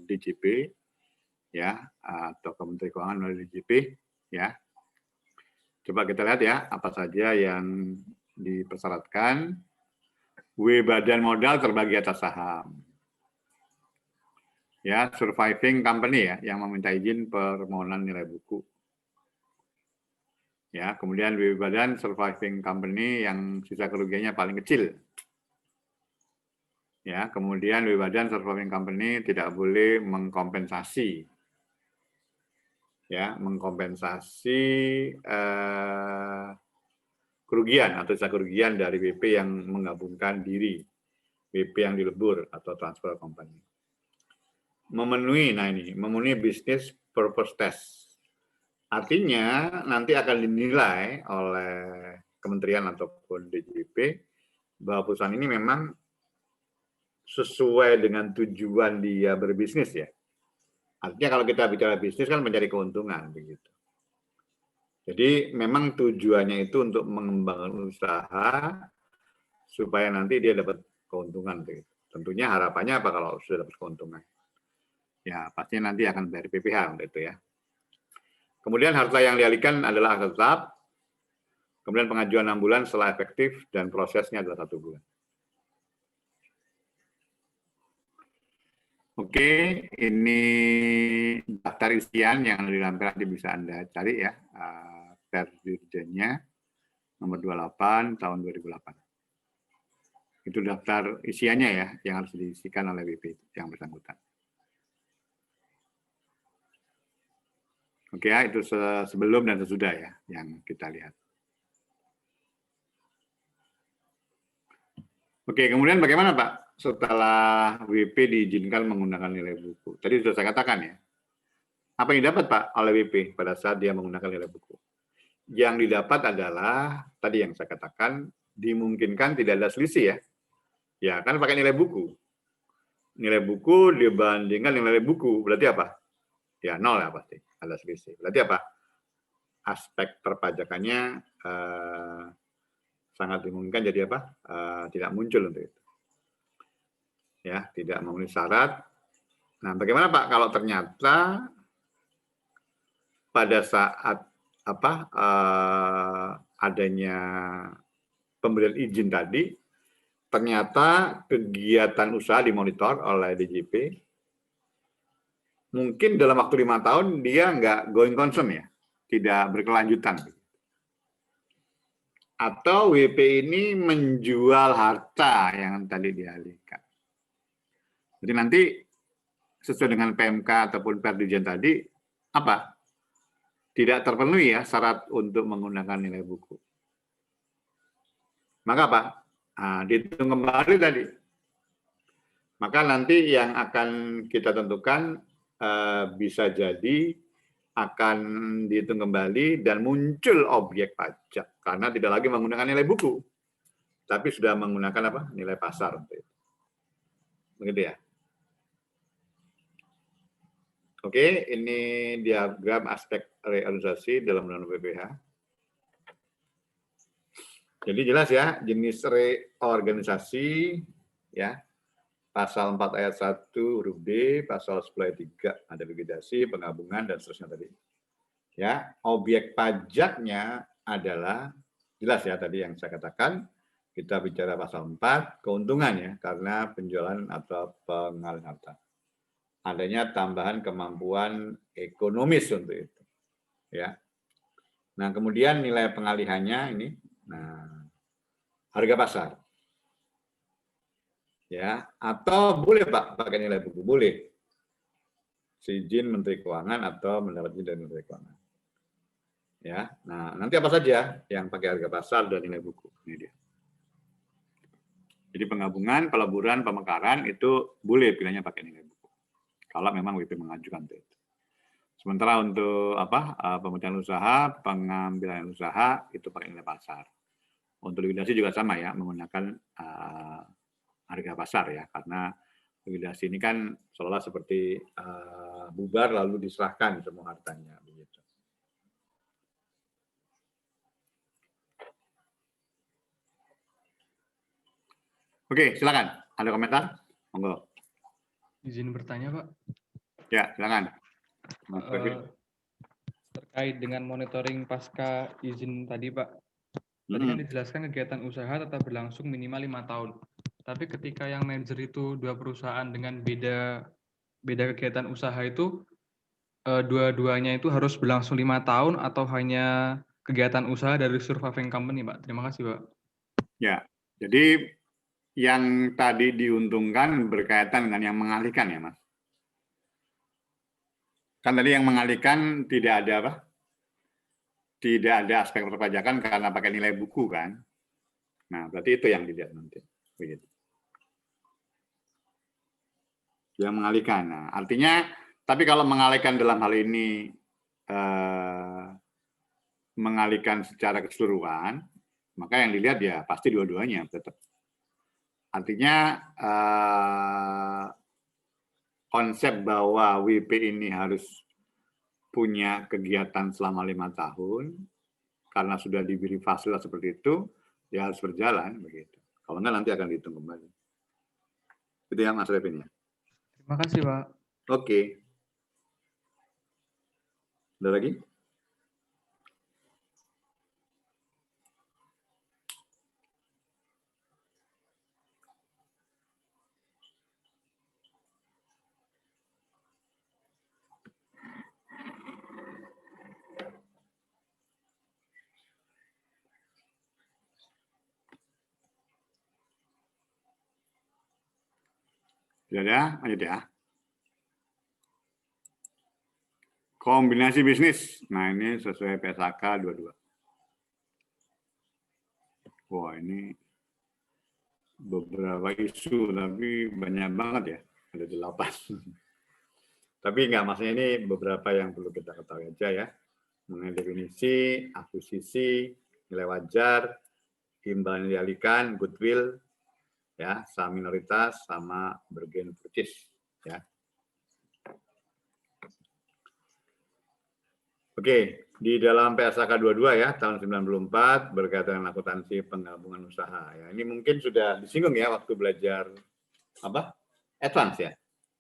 S1: DJP. Ya, atau Kementerian Keuangan melalui DJP, ya. Coba kita lihat ya, apa saja yang dipersyaratkan. W badan modal terbagi atas saham. Ya, surviving company ya, yang meminta izin permohonan nilai buku. Ya, kemudian W badan surviving company yang sisa kerugiannya paling kecil. Ya, kemudian W badan surviving company tidak boleh mengkompensasi. Ya, mengkompensasi kerugian atau sisa kerugian dari WP yang menggabungkan diri, WP yang dilebur atau transfer company. Memenuhi, nah ini, memenuhi business purpose test. Artinya nanti akan dinilai oleh kementerian ataupun DJP bahwa perusahaan ini memang sesuai dengan tujuan dia berbisnis ya. Artinya kalau kita bicara bisnis kan mencari keuntungan begitu. Jadi memang tujuannya itu untuk mengembangkan usaha supaya nanti dia dapat keuntungan begitu. Tentunya harapannya apa kalau sudah dapat keuntungan? Ya pastinya nanti akan bayar PPh untuk itu ya. Kemudian harta yang dialihkan adalah harta tetap. Kemudian pengajuan 6 bulan setelah efektif dan prosesnya adalah 1 bulan. Oke, ini daftar isian yang ada di lampiran nanti bisa Anda cari ya. Dirjennya nomor 28 tahun 2008. Itu daftar isiannya ya, yang harus diisikan oleh WP yang bersangkutan. Oke ya, itu sebelum dan sesudah ya, yang kita lihat. Oke, kemudian bagaimana Pak? Setelah WP diizinkan menggunakan nilai buku. Tadi sudah saya katakan ya. Apa yang didapat Pak oleh WP pada saat dia menggunakan nilai buku? Yang didapat adalah, tadi yang saya katakan, dimungkinkan tidak ada selisih ya. Ya, kan pakai nilai buku. Nilai buku dibandingkan nilai buku, berarti apa? Ya, 0 ya pasti, ada selisih. Berarti apa? Aspek perpajakannya sangat dimungkinkan jadi apa? Tidak muncul untuk itu. Ya, tidak memenuhi syarat. Nah, bagaimana Pak kalau ternyata pada saat adanya pemberian izin tadi, ternyata kegiatan usaha dimonitor oleh DJP, mungkin dalam waktu 5 tahun dia nggak going concern ya, tidak berkelanjutan. Atau WP ini menjual harta yang tadi dialihkan. Jadi nanti sesuai dengan PMK ataupun Perdirjen tadi, apa? Tidak terpenuhi ya syarat untuk menggunakan nilai buku. Maka apa? Dihitung kembali tadi. Maka nanti yang akan kita tentukan bisa jadi akan dihitung kembali dan muncul objek pajak karena tidak lagi menggunakan nilai buku, tapi sudah menggunakan apa? Nilai pasar. Begitu ya. Oke, ini diagram aspek reorganisasi dalam undang-undang PPh. Jadi jelas ya, jenis reorganisasi ya. Pasal 4 ayat 1 huruf D, pasal 10 ayat 3 ada likuidasi, penggabungan dan seterusnya tadi. Ya, objek pajaknya adalah jelas ya tadi yang saya katakan, kita bicara pasal 4 keuntungan ya karena penjualan atau pengalihan harta. adanya tambahan kemampuan ekonomis untuk itu. Ya. Nah, kemudian nilai pengalihannya ini, nah, harga pasar. Ya, atau boleh Pak pakai nilai buku, boleh. Izin Menteri Keuangan atau mendapat izin dari Menteri Keuangan. Ya, nah nanti apa saja yang pakai harga pasar dan nilai buku, ini dia. Jadi penggabungan, peleburan, pemekaran itu boleh pilihannya pakai nilai buku. Kalau memang WP mengajukan itu. Sementara untuk pemutihan usaha, pengambilan usaha itu pakai nilai pasar. Untuk likuidasi juga sama ya, menggunakan harga pasar ya, karena likuidasi ini kan seolah seperti bubar lalu diserahkan semua hartanya begitu. Oke, silakan. Ada komentar? Monggo.
S6: Izin bertanya, Pak.
S1: Ya, silakan.
S6: Terkait dengan monitoring pasca izin tadi, Pak. Tadi kan dijelaskan kegiatan usaha tetap berlangsung minimal 5 tahun. Tapi ketika yang merger itu 2 perusahaan dengan beda kegiatan usaha itu, dua-duanya itu harus berlangsung 5 tahun atau hanya kegiatan usaha dari surviving company, Pak? Terima kasih, Pak.
S1: Ya, jadi yang tadi diuntungkan berkaitan dengan yang mengalihkan ya, Mas. Kan tadi yang mengalihkan tidak ada apa? Tidak ada aspek perpajakan karena pakai nilai buku kan. Nah, berarti itu yang dilihat nanti. Begitu. Yang mengalihkan. Nah, artinya, tapi kalau mengalihkan dalam hal ini mengalihkan secara keseluruhan, maka yang dilihat ya pasti dua-duanya tetap. Artinya konsep bahwa WP ini harus punya kegiatan selama 5 tahun, karena sudah diberi fasilitas seperti itu, ya harus berjalan begitu. Kalau enggak nanti akan dihitung kembali. Itu ya Mas Revin ya.
S6: Terima kasih, Pak.
S1: Oke. Ada lagi? Tidak ada, lanjut ya. Kombinasi bisnis. Nah, ini sesuai PSAK 22. Wah, ini beberapa isu, tapi banyak banget ya. Ada 8. Tapi enggak, maksudnya ini beberapa yang perlu kita ketahui aja ya. Mengenai definisi, akuisisi, nilai wajar, imbal yang dialihkan, goodwill, ya, saham minoritas, sama bargain purchase, ya. Oke, di dalam PSAK 22 ya, tahun 94 berkaitan dengan akuntansi penggabungan usaha. Ya, ini mungkin sudah disinggung ya waktu belajar apa? Advance ya.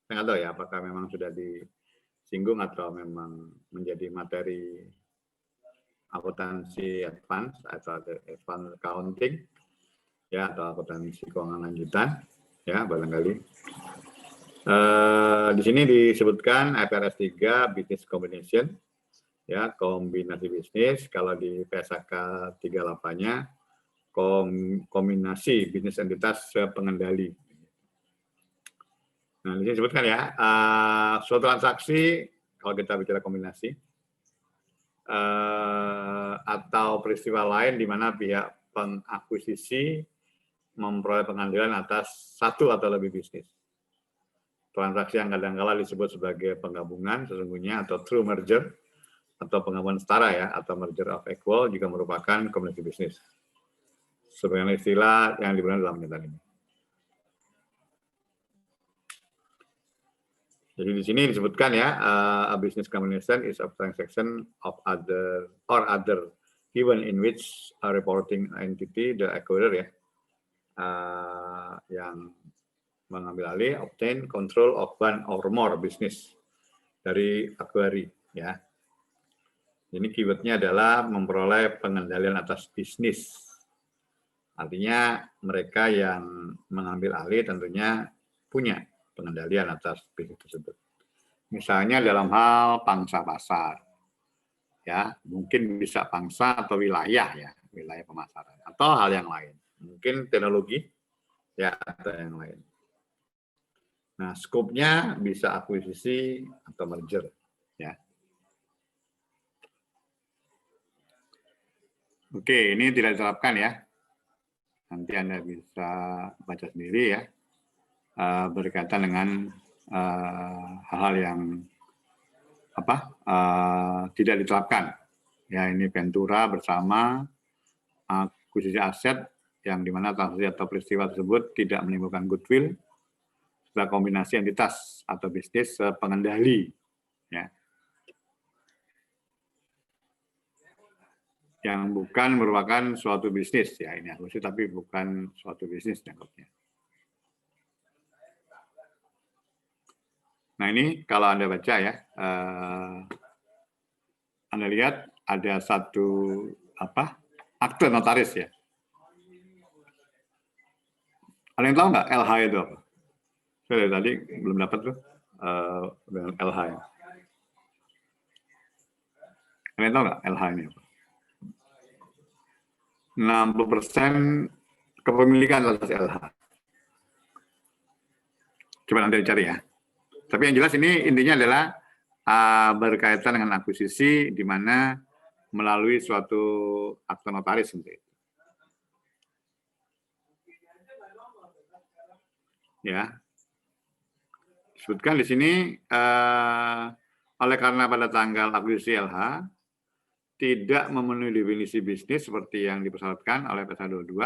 S1: Saya nggak tahu ya apakah memang sudah disinggung atau memang menjadi materi akuntansi advance atau advance accounting ya, atau akuntansi keuangan lanjutan ya, barangkali. Di sini disebutkan IFRS 3 business combination ya, kombinasi bisnis. Kalau di PSAK 38-nya kombinasi bisnis entitas pengendali. Nah, di sini disebutkan ya, suatu transaksi kalau kita bicara kombinasi atau peristiwa lain di mana pihak pengakuisisi memperoleh pengambilan atas satu atau lebih bisnis. Transaksi yang kadang-kala disebut sebagai penggabungan sesungguhnya atau true merger atau penggabungan setara ya, atau merger of equal juga merupakan kombinasi bisnis. Sebagai istilah yang digunakan dalam pernyataan ini. Jadi di sini disebutkan ya, a business combination is a transaction of other given in which a reporting entity, the acquirer ya, yang mengambil alih, obtain control of one or more business dari acquirer ya. Ini keywordnya adalah memperoleh pengendalian atas bisnis. Artinya mereka yang mengambil alih tentunya punya pengendalian atas bisnis tersebut. Misalnya dalam hal pangsa pasar, ya mungkin bisa pangsa atau wilayah ya, wilayah pemasaran atau hal yang lain, mungkin teknologi ya atau yang lain. Nah, skopnya bisa akuisisi atau merger ya. Oke, ini tidak diterapkan ya. Nanti Anda bisa baca sendiri ya, berkaitan dengan hal-hal yang tidak diterapkan. Ya, ini Ventura bersama akuisisi aset yang dimana transaksi atau peristiwa tersebut tidak menimbulkan goodwill setelah kombinasi entitas atau bisnis pengendali. Ya. Yang bukan merupakan suatu bisnis ya, ini akuisisi tapi bukan suatu bisnis dianggapnya. Nah, ini kalau Anda baca ya, Anda lihat ada satu akte notaris ya. Ada yang tahu nggak LH itu apa? Saya dari tadi belum dapat tuh dengan LH. Ada yang tahu nggak LH ini apa? 60% kepemilikan atas LH. Coba nanti dicari ya. Tapi yang jelas ini intinya adalah berkaitan dengan akuisisi di mana melalui suatu akte notaris seperti itu. Ya. Disebutkan di sini oleh karena pada tanggal akuisisi LH tidak memenuhi definisi bisnis seperti yang dipersyaratkan oleh pasal 22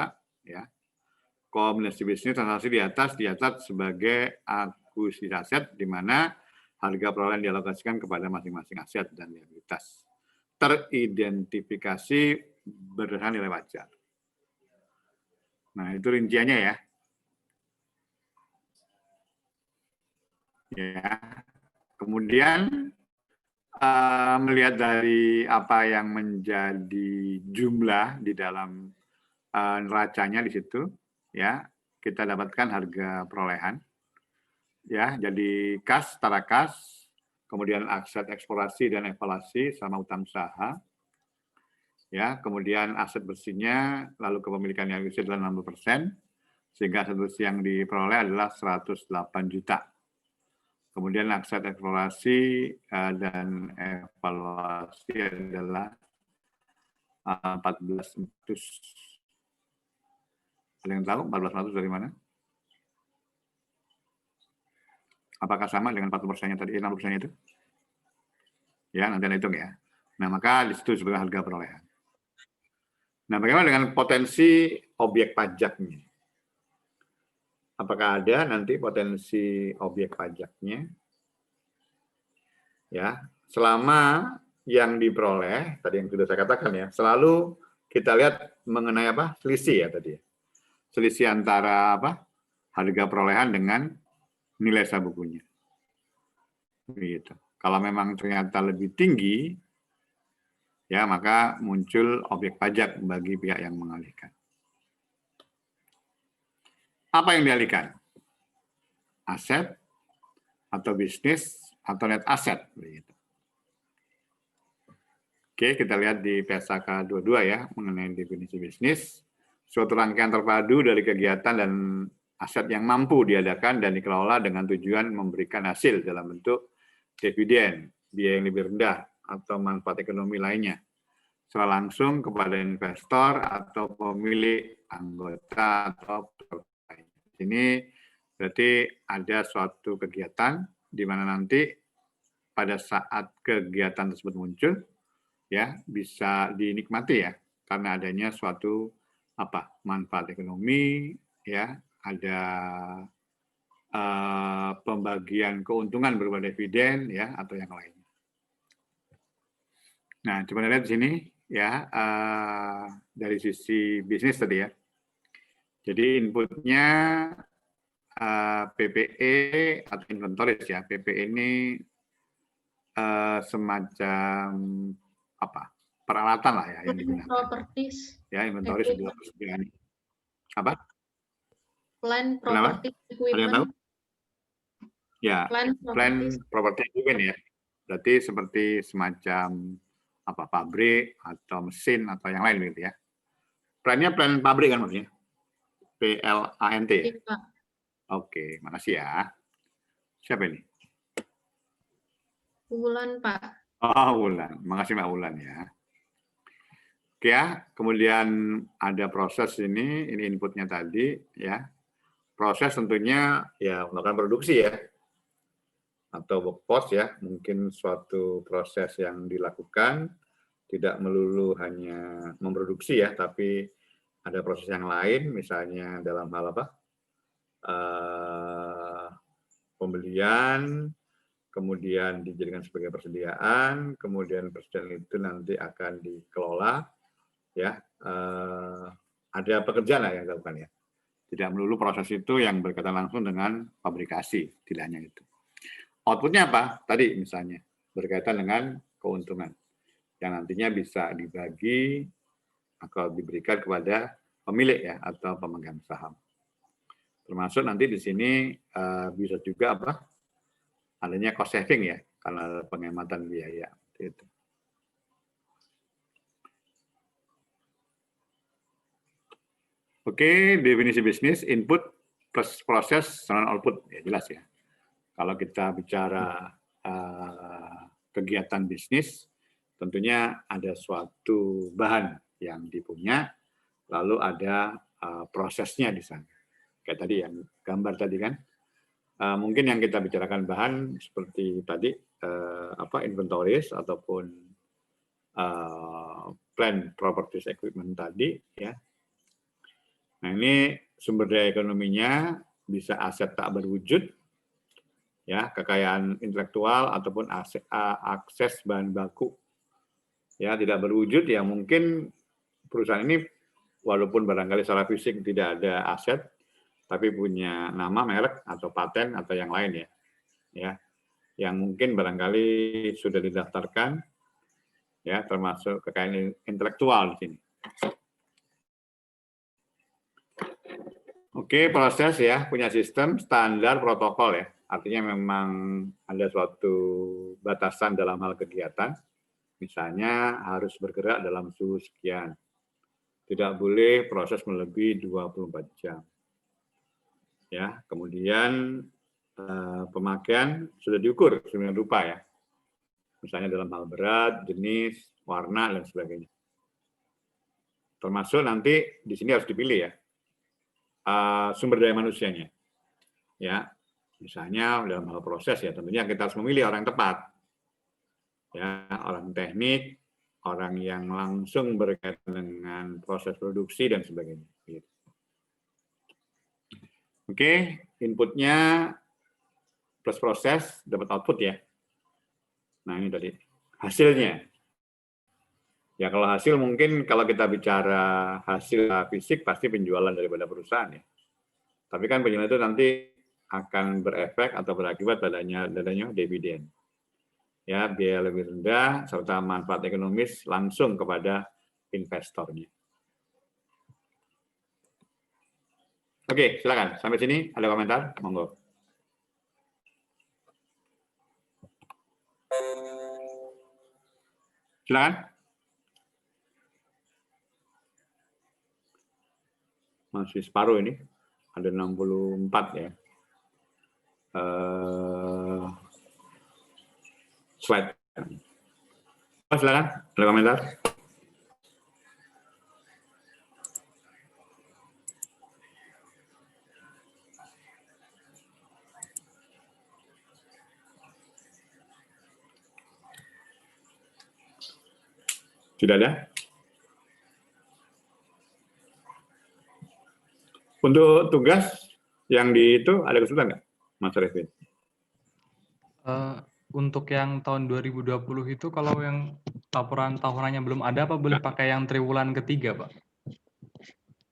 S1: ya. Kombinasi bisnis transaksi di atas dicatat sebagai akuisisi aset di mana harga perolehan dialokasikan kepada masing-masing aset dan liabilitas. Teridentifikasi berdasarkan nilai wajar. Nah, itu rinciannya ya. Ya. Kemudian melihat dari apa yang menjadi jumlah di dalam neracanya di situ, ya kita dapatkan harga perolehan, ya jadi kas, setara kas, kemudian aset eksplorasi dan evaluasi sama utang usaha, ya kemudian aset bersihnya, lalu kepemilikan yang bersih adalah 60%, sehingga aset bersih yang diperoleh adalah 108 juta. Kemudian aset eksplorasi dan evaluasi adalah 1400. Ada yang tahu 1400 dari mana? Apakah sama dengan 40%-nya tadi, 60%-nya itu? Ya, nanti Anda hitung ya. Nah, maka di situ sebagai harga perolehan. Nah, bagaimana dengan potensi objek pajaknya? Apakah ada nanti potensi objek pajaknya? Ya, selama yang diperoleh, tadi yang sudah saya katakan ya, selalu kita lihat mengenai apa? Selisih ya tadi. Selisih antara apa? Harga perolehan dengan nilai sah bukunya. Begitu. Kalau memang ternyata lebih tinggi, ya maka muncul objek pajak bagi pihak yang mengalihkan. Apa yang dialihkan? Aset atau bisnis atau net aset. Begitu. Oke, kita lihat di PSAK 22 ya, mengenai definisi bisnis. Suatu rangkaian terpadu dari kegiatan dan aset yang mampu diadakan dan dikelola dengan tujuan memberikan hasil dalam bentuk dividen, biaya yang lebih rendah, atau manfaat ekonomi lainnya, secara langsung kepada investor atau pemilik, anggota, atau ini berarti ada suatu kegiatan di mana nanti pada saat kegiatan tersebut muncul, ya bisa dinikmati ya karena adanya suatu manfaat ekonomi, ya ada pembagian keuntungan berupa dividen ya atau yang lain. Nah, coba lihat di sini ya dari sisi bisnis tadi ya. Jadi inputnya PPE atau inventories ya. PPE ini semacam peralatan lah ya yang digunakan.
S3: Properties.
S1: Ya, inventories adalah apa?
S3: Plant property equipment.
S1: Ada yang tahu? Ya,
S3: Plan
S1: plan
S3: properties.
S1: property agreement ya. Berarti seperti semacam apa pabrik atau mesin atau yang lain gitu ya. Plannya plan pabrik kan maksudnya? PLANT ya?
S3: Iya, Pak.
S1: Oke, makasih ya. Siapa ini?
S3: Bulan, Pak.
S1: Oh, Wulan. Makasih Mbak Wulan ya. Oke ya, kemudian ada proses ini inputnya tadi ya. Proses tentunya ya melakukan produksi ya. Atau work post ya, mungkin suatu proses yang dilakukan tidak melulu hanya memproduksi ya, tapi ada proses yang lain, misalnya dalam hal apa? Pembelian, kemudian dijadikan sebagai persediaan, kemudian persediaan itu nanti akan dikelola, ya. Ada pekerjaan lah yang dilakukan ya. Tidak melulu proses itu yang berkaitan langsung dengan fabrikasi, tidak hanya itu. Outputnya apa? Tadi misalnya berkaitan dengan keuntungan yang nantinya bisa dibagi atau diberikan kepada pemilik ya atau pemegang saham. Termasuk nanti di sini bisa juga apa? Adanya cost saving ya, karena penghematan biaya. Itu. Oke, definisi bisnis, input plus proses non output, ya jelas ya. Kalau kita bicara kegiatan bisnis, tentunya ada suatu bahan yang dipunya, lalu ada prosesnya di sana. Kayak tadi yang gambar tadi kan, mungkin yang kita bicarakan bahan seperti tadi inventories ataupun plan properties equipment tadi ya. Nah ini sumber daya ekonominya bisa aset tak berwujud, ya kekayaan intelektual ataupun akses bahan baku, ya tidak berwujud ya mungkin perusahaan ini walaupun barangkali secara fisik tidak ada aset, tapi punya nama, merek atau paten atau yang lain ya yang mungkin barangkali sudah didaftarkan, ya termasuk kekayaan intelektual di sini. Oke, proses ya, punya sistem, standar, protokol ya. Artinya memang ada suatu batasan dalam hal kegiatan. Misalnya harus bergerak dalam suhu sekian. Tidak boleh proses melebihi 24 jam. Ya, kemudian pemakaian sudah diukur sedemikian rupa ya. Misalnya dalam hal berat, jenis, warna, dan sebagainya. Termasuk nanti di sini harus dipilih ya. Sumber daya manusianya, ya misalnya dalam hal proses ya tentunya kita harus memilih orang yang tepat, ya orang teknik, orang yang langsung berkaitan dengan proses produksi dan sebagainya. Oke, inputnya plus proses dapat output ya. Nah ini tadi hasilnya. Ya kalau hasil mungkin kalau kita bicara hasil fisik pasti penjualan daripada perusahaan ya. Tapi kan penjualan itu nanti akan berefek atau berakibat padanya dividen. Ya, biaya lebih rendah serta manfaat ekonomis langsung kepada investornya. Oke, silakan. Sampai sini ada komentar? Monggo. Silakan. Masih separuh ini, ada 64 ya. Slide. Oh, silakan, ada komentar? Tidak ada? Untuk tugas yang di itu ada kesulitan nggak, Mas Revin?
S6: Untuk yang tahun 2020 itu kalau yang laporan tahunannya belum ada, apa boleh pakai yang triwulan ketiga, Pak?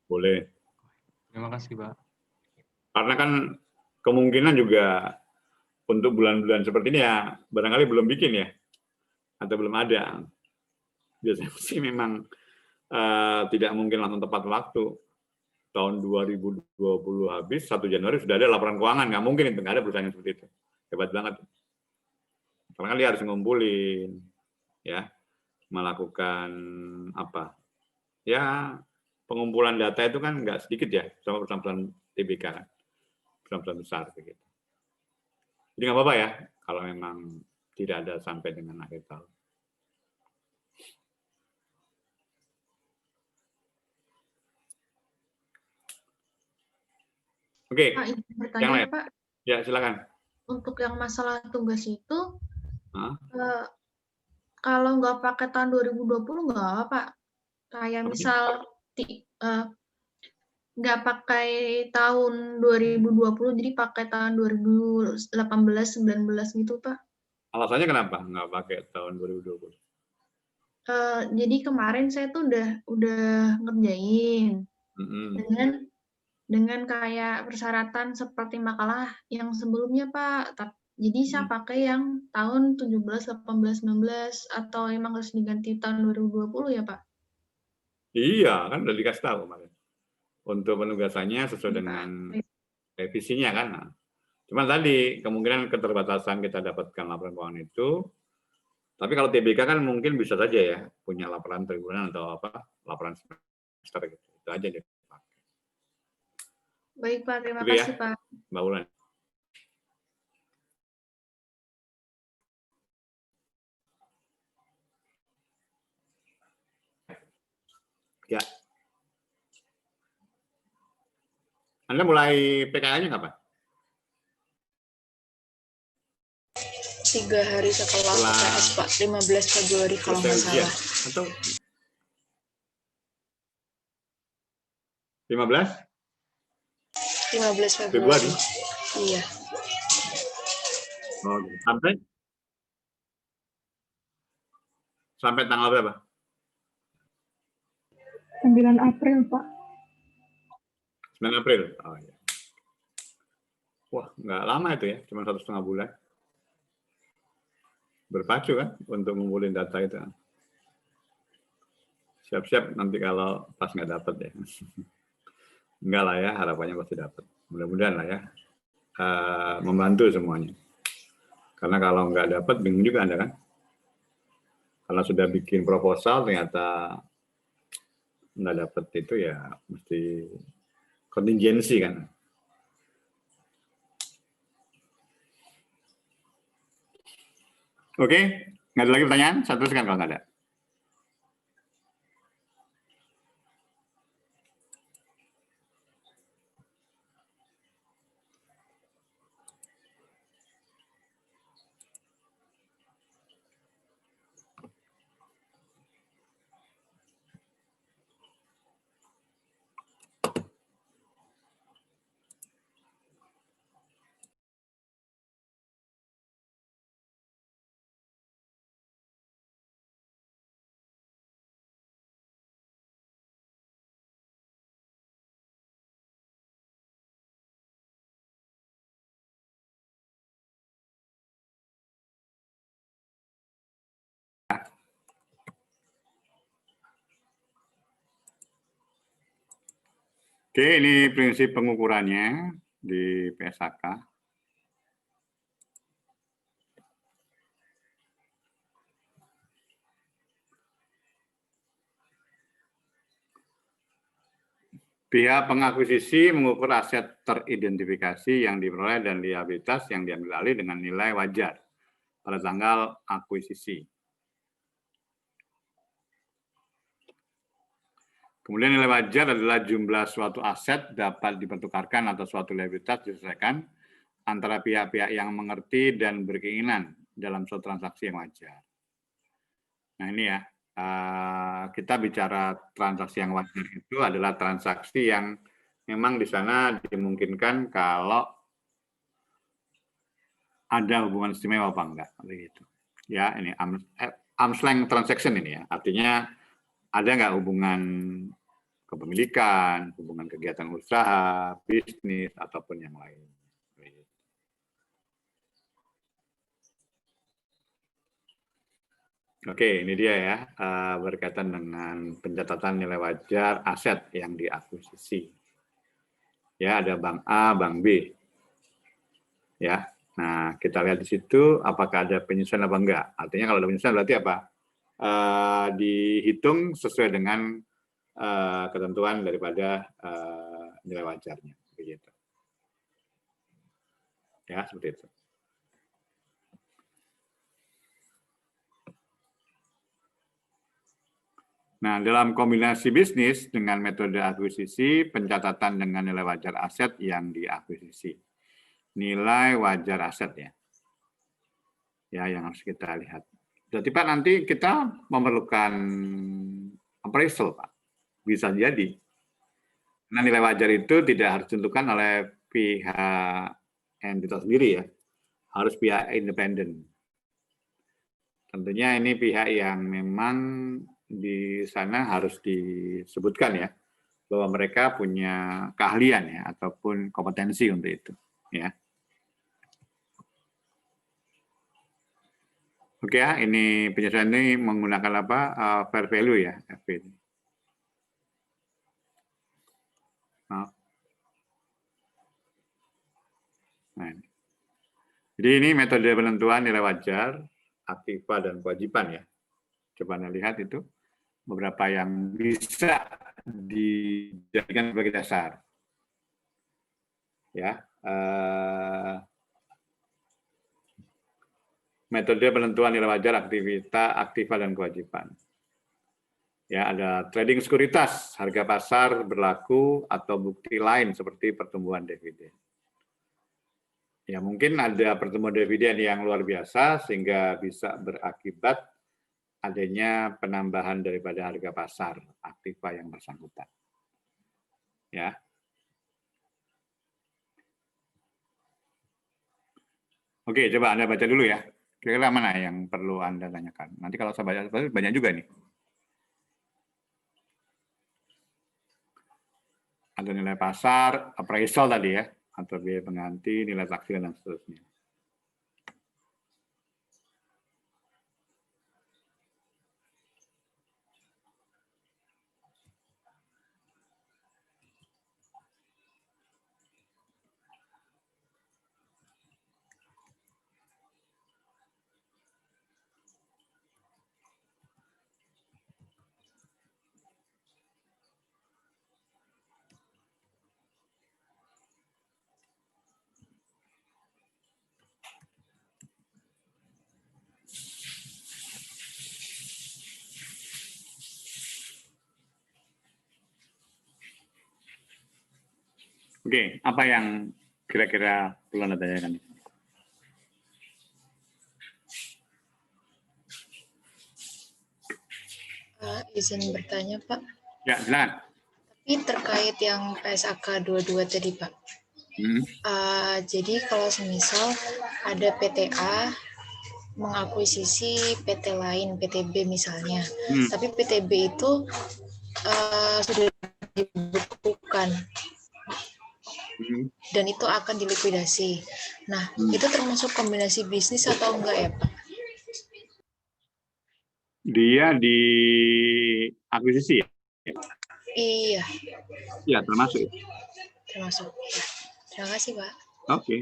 S1: Boleh.
S6: Terima kasih, Pak.
S1: Karena kan kemungkinan juga untuk bulan-bulan seperti ini ya barangkali belum bikin ya, atau belum ada. Biasanya sih memang tidak mungkin langsung tepat waktu. Tahun 2020 habis, 1 Januari sudah ada laporan keuangan, nggak mungkin itu, nggak ada perusahaan yang seperti itu. hebat banget. Karena kan dia harus ngumpulin, ya, melakukan apa? Ya, pengumpulan data itu kan nggak sedikit ya, sama perusahaan TBK kan, perusahaan besar begitu. Jadi nggak apa-apa ya, kalau memang tidak ada sampai dengan akhir tahun. Oke,
S3: Pak, izin
S1: yang
S3: bertanya
S1: lain.
S3: ya, Pak.
S1: Ya, silakan.
S3: Untuk yang masalah tugas itu,
S1: Hah?
S3: kalau nggak pakai tahun 2020 nggak apa, Pak? Kayak
S1: Apa sih?
S3: misal nggak pakai tahun 2020, jadi pakai tahun 2018-19 gitu, Pak.
S1: Alasannya kenapa nggak pakai tahun 2020?
S3: Jadi kemarin saya tuh udah ngerjain dengan kayak persyaratan seperti makalah yang sebelumnya, Pak. Jadi saya pakai yang tahun 17, 18, 19 atau emang harus diganti tahun 2020 ya, Pak?
S1: Iya, kan udah dikasih tahu kemarin. Untuk penugasannya sesuai
S3: Iya,
S1: dengan
S3: Pak.
S1: revisinya kan. Nah, cuma tadi kemungkinan keterbatasan kita dapatkan laporan keuangan itu. Tapi kalau TBK kan mungkin bisa saja ya punya laporan triwulan atau apa laporan semester gitu. Itu aja deh.
S3: Baik, Pak. Terima
S1: Gitu ya,
S3: kasih, Pak.
S1: Mbak Ulan. Ya. Anda mulai PKL-nya kapan?
S7: 3 hari setelah UTS, Pak. 15 Februari kalau nggak salah.
S1: Atau 15?
S7: 15
S1: Februari?
S7: Iya.
S1: Oh, sampai tanggal berapa?
S8: 9 April, Pak.
S1: 9 April. Oh, ya. Wah, nggak lama itu ya, cuma 1,5 bulan. Berpacu kan untuk ngumpulin data itu. Siap-siap nanti kalau pas nggak dapat ya. Enggak lah ya, harapannya pasti dapat. Mudah-mudahan lah ya. Membantu semuanya. Karena kalau nggak dapat, bingung juga Anda kan. Kalau sudah bikin proposal ternyata nggak dapat itu ya mesti kontingensi kan. Oke, nggak ada lagi pertanyaan? Saya teruskan kalau nggak ada. Oke, ini prinsip pengukurannya di PSAK. Pihak pengakuisisi mengukur aset teridentifikasi yang diperoleh dan liabilitas yang diambil alih dengan nilai wajar pada tanggal akuisisi. Kemudian nilai wajar adalah jumlah suatu aset dapat dipertukarkan atau suatu liabilitas diselesaikan antara pihak-pihak yang mengerti dan berkeinginan dalam suatu transaksi yang wajar. Nah ini ya, kita bicara transaksi yang wajar itu adalah transaksi yang memang di sana dimungkinkan kalau ada hubungan istimewa apa enggak, begitu. Ya ini arm's length transaction ini ya, artinya ada nggak hubungan kepemilikan, hubungan kegiatan usaha, bisnis, ataupun yang lain. Oke, ini dia ya, berkaitan dengan pencatatan nilai wajar aset yang diakuisisi. Ya, ada Bank A, Bank B. Ya, Nah, kita lihat di situ apakah ada penyesuaian apa enggak. Artinya kalau ada penyesuaian berarti apa? Dihitung sesuai dengan ketentuan daripada nilai wajarnya. Begitu. Ya, seperti itu. Nah, dalam kombinasi bisnis dengan metode akuisisi, pencatatan dengan nilai wajar aset yang diakuisisi. Nilai wajar aset ya. Ya, yang harus kita lihat. Jadi Pak, nanti kita memerlukan appraisal, Pak. Bisa jadi. Nah, nilai wajar itu tidak harus ditentukan oleh pihak entitas sendiri ya. Harus pihak independen. Tentunya ini pihak yang memang di sana harus disebutkan ya, bahwa mereka punya keahlian ya, ataupun kompetensi untuk itu. Ya. Oke ya, ini penyesuaian ini menggunakan apa? Fair value ya, FV. Nah, jadi ini metode penentuan nilai wajar, aktiva dan kewajiban ya. Coba Anda lihat itu beberapa yang bisa dijadikan sebagai dasar. Ya, metode penentuan nilai wajar, aktiva dan kewajiban. Ya, ada trading sekuritas, harga pasar berlaku atau bukti lain seperti pertumbuhan dividen. Ya, mungkin ada pertumbuhan dividen yang luar biasa sehingga bisa berakibat adanya penambahan daripada harga pasar aktiva yang bersangkutan. Ya. Oke, coba Anda baca dulu ya. Kira-kira mana yang perlu Anda tanyakan? Nanti kalau saya baca, banyak juga nih. Ada nilai pasar, appraisal tadi ya, atau biaya pengganti, nilai taksiran, dan seterusnya. Oke, apa yang kira-kira perlu Anda tanyakan?
S7: Izin bertanya, Pak.
S1: Ya, silakan.
S7: Tapi terkait yang PSAK 22 tadi, Pak. Jadi kalau semisal ada PTA mengakuisisi PT lain, PTB misalnya, tapi PTB itu sudah dibukukan dan itu akan dilikuidasi. Nah, itu termasuk kombinasi bisnis atau enggak ya, Pak?
S1: Dia di akuisisi ya?
S7: Iya.
S1: Iya, termasuk.
S7: Termasuk. Ya. Terima kasih, Pak.
S1: Oke.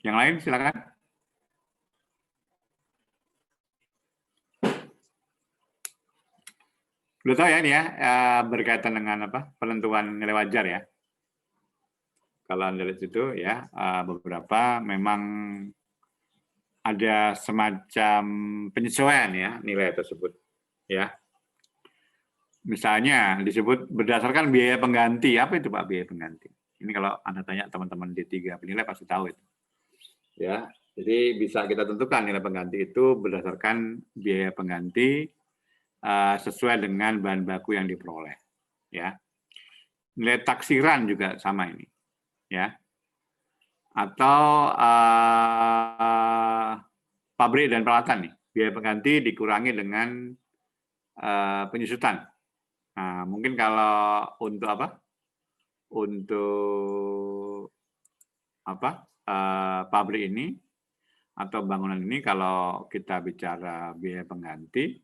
S1: Yang lain silakan. Udah tahu ya ini ya, berkaitan dengan apa? Penentuan nilai wajar ya. Kalau Anda lihat itu ya, beberapa memang ada semacam penyesuaian ya nilai tersebut ya. Misalnya disebut berdasarkan biaya pengganti. Apa itu Pak biaya pengganti? Ini kalau Anda tanya teman-teman D3 penilai pasti tahu itu. Ya, jadi bisa kita tentukan nilai pengganti itu berdasarkan biaya pengganti sesuai dengan bahan baku yang diperoleh. Ya, nilai taksiran juga sama ini. Ya, atau pabrik dan peralatan nih, biaya pengganti dikurangi dengan penyusutan. Nah, mungkin kalau untuk apa? Untuk apa? Pabrik ini atau bangunan ini, kalau kita bicara biaya pengganti,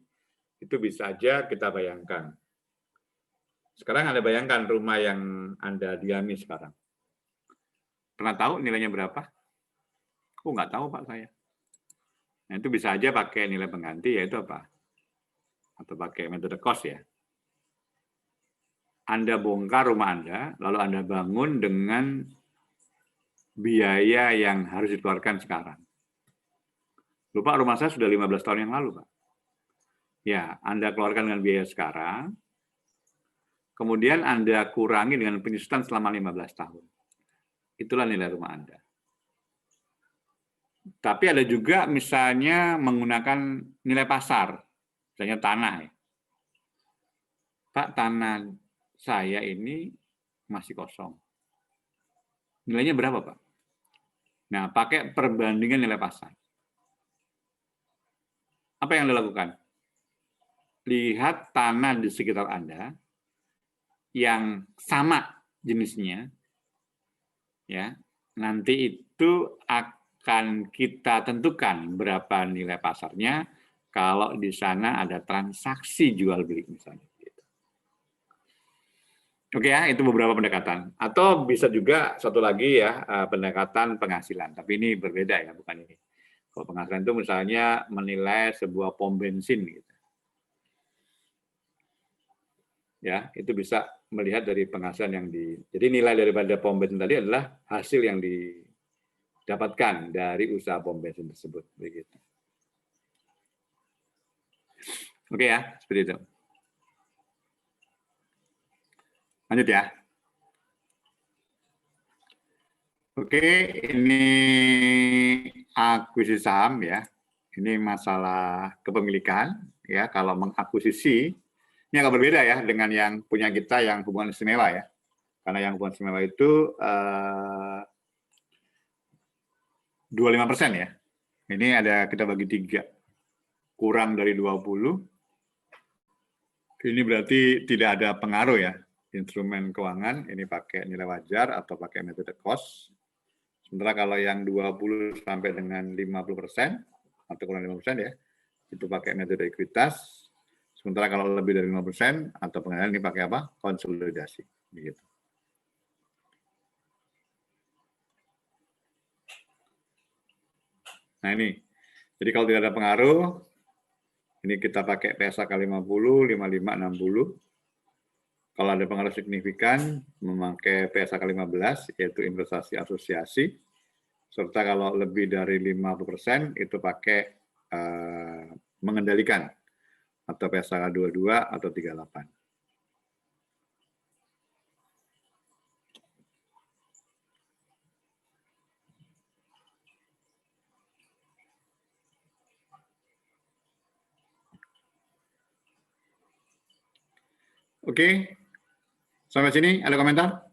S1: itu bisa aja kita bayangkan Sekarang Anda bayangkan rumah yang Anda diami sekarang. Pernah tahu nilainya berapa? Oh, nggak tahu Pak saya. Nah, itu bisa aja pakai nilai pengganti, yaitu apa? Atau pakai metode cost ya. Anda bongkar rumah Anda, lalu Anda bangun dengan biaya yang harus dikeluarkan sekarang. Lupa rumah saya sudah 15 tahun yang lalu, Pak. Ya, Anda keluarkan dengan biaya sekarang, kemudian Anda kurangi dengan penyusutan selama 15 tahun. Itulah nilai rumah Anda. Tapi ada juga misalnya menggunakan nilai pasar, misalnya tanah. Ya. Pak, tanah saya ini masih kosong. Nilainya berapa, Pak? Nah, pakai perbandingan nilai pasar. Apa yang Anda lakukan? Lihat tanah di sekitar Anda yang sama jenisnya, ya. Nanti itu akan kita tentukan berapa nilai pasarnya kalau di sana ada transaksi jual beli misalnya. Oke ya, itu beberapa pendekatan. Atau bisa juga satu lagi ya, pendekatan penghasilan. Tapi ini berbeda ya, bukan ini. Kalau penghasilan itu misalnya menilai sebuah pom bensin gitu. Ya, itu bisa melihat dari penghasilan yang jadi nilai daripada pom bensin tadi adalah hasil yang didapatkan dari usaha pom bensin tersebut begitu. Oke ya, seperti itu. Lanjut ya. Oke, ini akuisisi saham ya. Ini masalah kepemilikan ya. Kalau mengakuisisi ini agak berbeda ya dengan yang punya kita yang hubungan istimewa ya. Karena yang hubungan istimewa itu 25% ya. Ini ada kita bagi 3. Kurang dari 20. Ini berarti tidak ada pengaruh ya. Instrumen keuangan ini pakai nilai wajar atau pakai metode cost. Sementara kalau yang 20 sampai dengan 50% atau kurang 50% ya, itu pakai metode ekuitas. Sementara kalau lebih dari 50% atau pengendalian ini pakai apa? Konsolidasi. Begitu. Nah ini, jadi kalau tidak ada pengaruh, ini kita pakai PSAK 50, 55, 60. Kalau ada pengaruh signifikan, memakai PSAK 15, yaitu investasi asosiasi. Serta kalau lebih dari 50%, itu pakai mengendalikan, atau PSAK 22 atau 38. Oke, sampai sini ada komentar?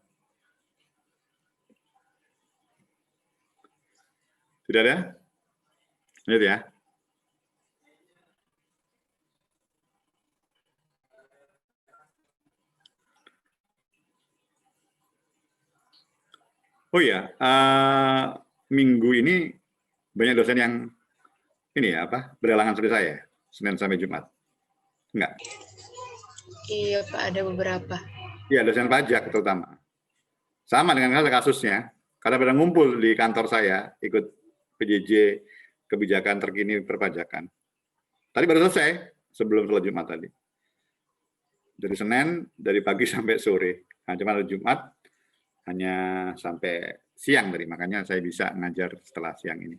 S1: Tidak ada? Lanjut ya. Oh ya, minggu ini banyak dosen yang ini ya berhalangan seperti saya, Senin sampai Jumat. Enggak?
S7: Iya Pak, ada beberapa.
S1: Iya, dosen pajak terutama. Sama dengan kasusnya, karena pada ngumpul di kantor saya, ikut PJJ kebijakan terkini perpajakan. Tadi baru selesai, sebelum sholat Jumat tadi. Dari Senin, dari pagi sampai sore. Nah, cuma hari Jumat, hanya sampai siang tadi, makanya saya bisa ngajar setelah siang ini.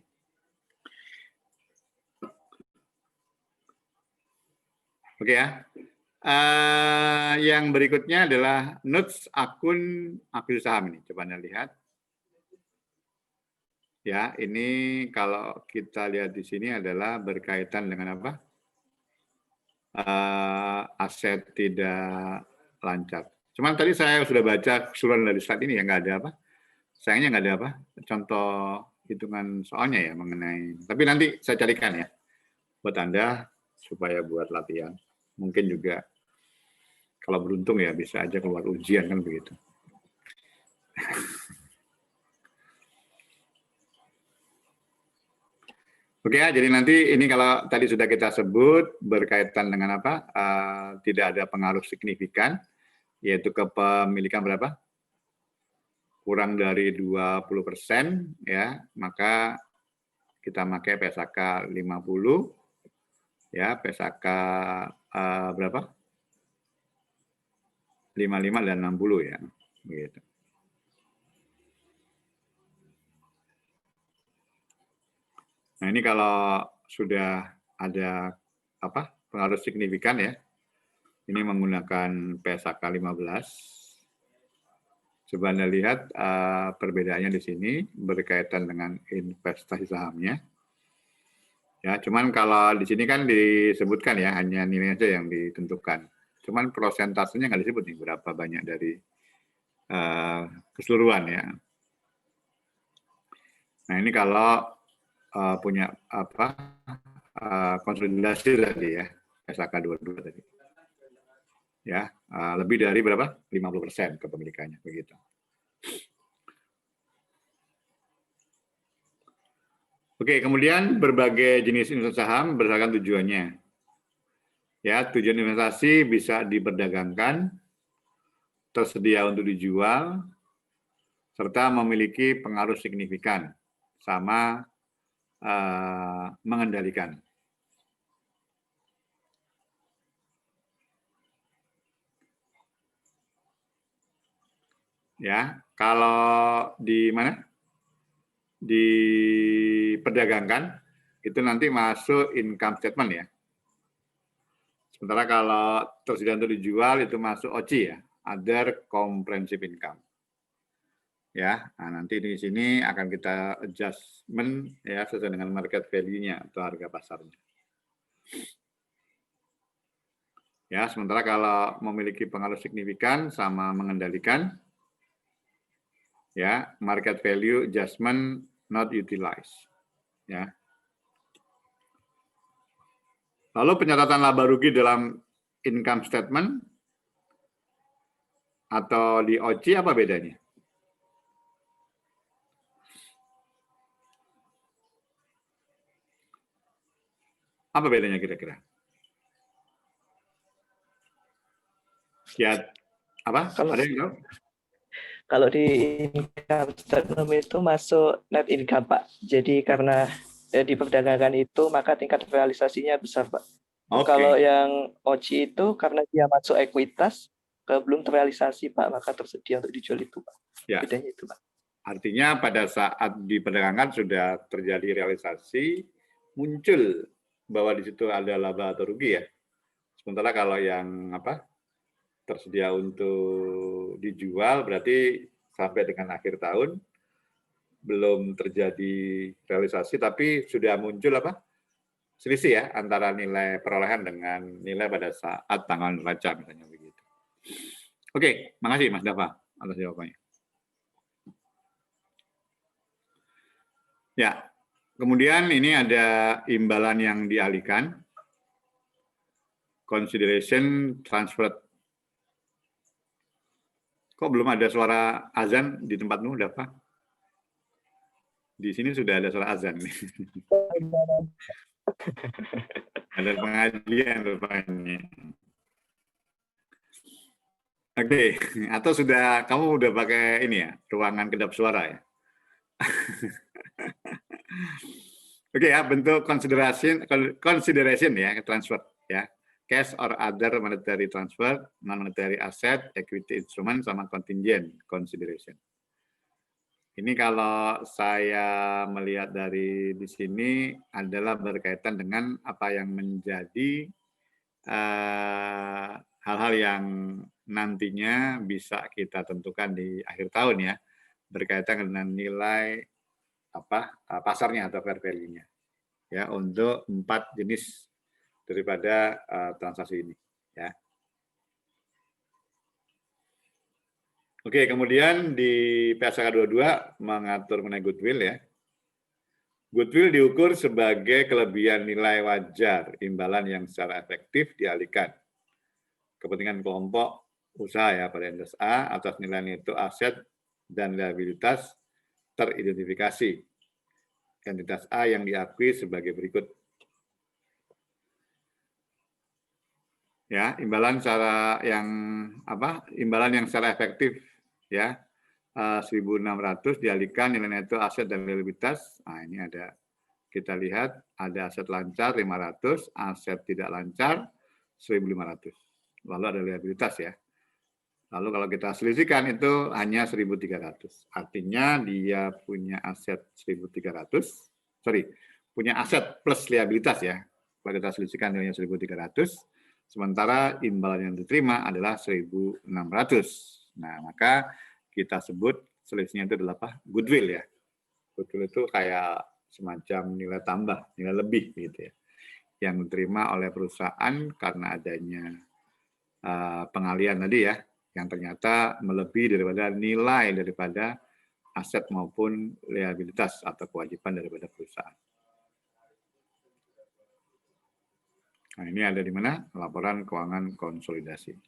S1: Oke ya. Yang berikutnya adalah notes akun akuisisi saham ini. Coba Anda lihat. Ya, ini kalau kita lihat di sini adalah berkaitan dengan apa? Aset tidak lancar. Cuman tadi saya sudah baca keseluruhan dari slide ini ya, nggak ada apa. Sayangnya nggak ada apa. Contoh hitungan soalnya ya mengenai. Tapi nanti saya carikan ya buat Anda supaya buat latihan. Mungkin juga kalau beruntung ya bisa aja keluar ujian kan begitu. Oke ya, jadi nanti ini kalau tadi sudah kita sebut berkaitan dengan apa, tidak ada pengaruh signifikan, yaitu kepemilikan berapa? Kurang dari 20% ya, maka kita pakai PSAK 50 ya, PSAK berapa? 55 dan 60 ya. Begitu. Nah, ini kalau sudah ada pengaruh signifikan ya. Ini menggunakan PSAK 15. Coba Anda lihat perbedaannya di sini berkaitan dengan investasi sahamnya. Ya, cuman kalau di sini kan disebutkan ya, hanya nilai saja yang ditentukan. Cuman prosentasenya nggak disebut nih berapa banyak dari keseluruhan ya. Nah, ini kalau punya konsolidasi tadi ya, PSAK 22 tadi. Ya, lebih dari berapa? 50% kepemilikannya begitu. Oke, kemudian berbagai jenis investasi saham berdasarkan tujuannya. Ya, tujuan investasi bisa diperdagangkan, tersedia untuk dijual, serta memiliki pengaruh signifikan sama mengendalikan. Ya, kalau di mana? Diperdagangkan, itu nanti masuk income statement ya. Sementara kalau tersedia untuk dijual itu masuk OCI ya, other comprehensive income. Ya, nah nanti di sini akan kita adjustment ya sesuai dengan market value-nya atau harga pasarnya. Ya, sementara kalau memiliki pengaruh signifikan sama mengendalikan, ya, market value adjustment not utilized. Ya. Lalu pencatatan laba rugi dalam income statement atau di OCI apa bedanya? Apa bedanya kira-kira? Ya, apa? Ada yang tahu?
S5: Kalau di income statement itu masuk net income, Pak. Jadi karena diperdagangkan itu, maka tingkat realisasinya besar, Pak.
S1: Okay.
S5: Kalau yang OCI itu karena dia masuk ekuitas, belum terrealisasi, Pak, maka tersedia untuk dijual itu, Pak.
S1: Ya.
S5: Bedanya itu, Pak.
S1: Artinya pada saat diperdagangkan sudah terjadi realisasi, muncul bahwa di situ ada laba atau rugi ya. Sementara kalau yang tersedia untuk dijual berarti sampai dengan akhir tahun belum terjadi realisasi, tapi sudah muncul selisih ya antara nilai perolehan dengan nilai pada saat tanggal neraca misalnya begitu. Oke, makasih Mas Dava atas jawabannya. Ya, kemudian ini ada imbalan yang dialihkan, consideration transferred. Kok belum ada suara azan di tempatmu, Dava? Di sini sudah ada suara azan nih. Ada pengajian rupanya. Oke, atau kamu udah pakai ini ya, ruangan kedap suara ya? Oke ya, bentuk consideration ya, transfer ya. Cash or other monetary transfer, non-monetary asset, equity instrument, sama contingent consideration. Ini kalau saya melihat dari di sini adalah berkaitan dengan apa yang menjadi hal-hal yang nantinya bisa kita tentukan di akhir tahun ya, berkaitan dengan nilai pasarnya atau fair value-nya ya untuk 4 jenis daripada transaksi ini ya. Oke, kemudian di PSAK 22 mengatur mengenai goodwill ya. Goodwill diukur sebagai kelebihan nilai wajar imbalan yang secara efektif dialihkan kepentingan kelompok usaha ya pada entitas A atas nilai itu aset dan liabilitas teridentifikasi entitas A yang diakui sebagai berikut. Ya, imbalan secara yang apa? Imbalan yang secara efektif ya. 1.600 dialihkan nilai neto aset dan liabilitas. Nah, ini ada, kita lihat ada aset lancar 500, aset tidak lancar 1.500. Lalu ada liabilitas ya. Lalu kalau kita selisihkan itu hanya 1.300. Artinya dia punya aset 1.300, punya aset plus liabilitas ya. Kalau kita selisihkan nilainya 1.300, sementara imbalan yang diterima adalah 1.600. Nah, maka kita sebut selisihnya itu adalah apa? Goodwill ya. Goodwill itu kayak semacam nilai tambah, nilai lebih gitu ya. Yang diterima oleh perusahaan karena adanya pengalihan tadi ya, yang ternyata melebihi daripada nilai daripada aset maupun liabilitas atau kewajiban daripada perusahaan. Nah, ini ada di mana? Laporan keuangan konsolidasi.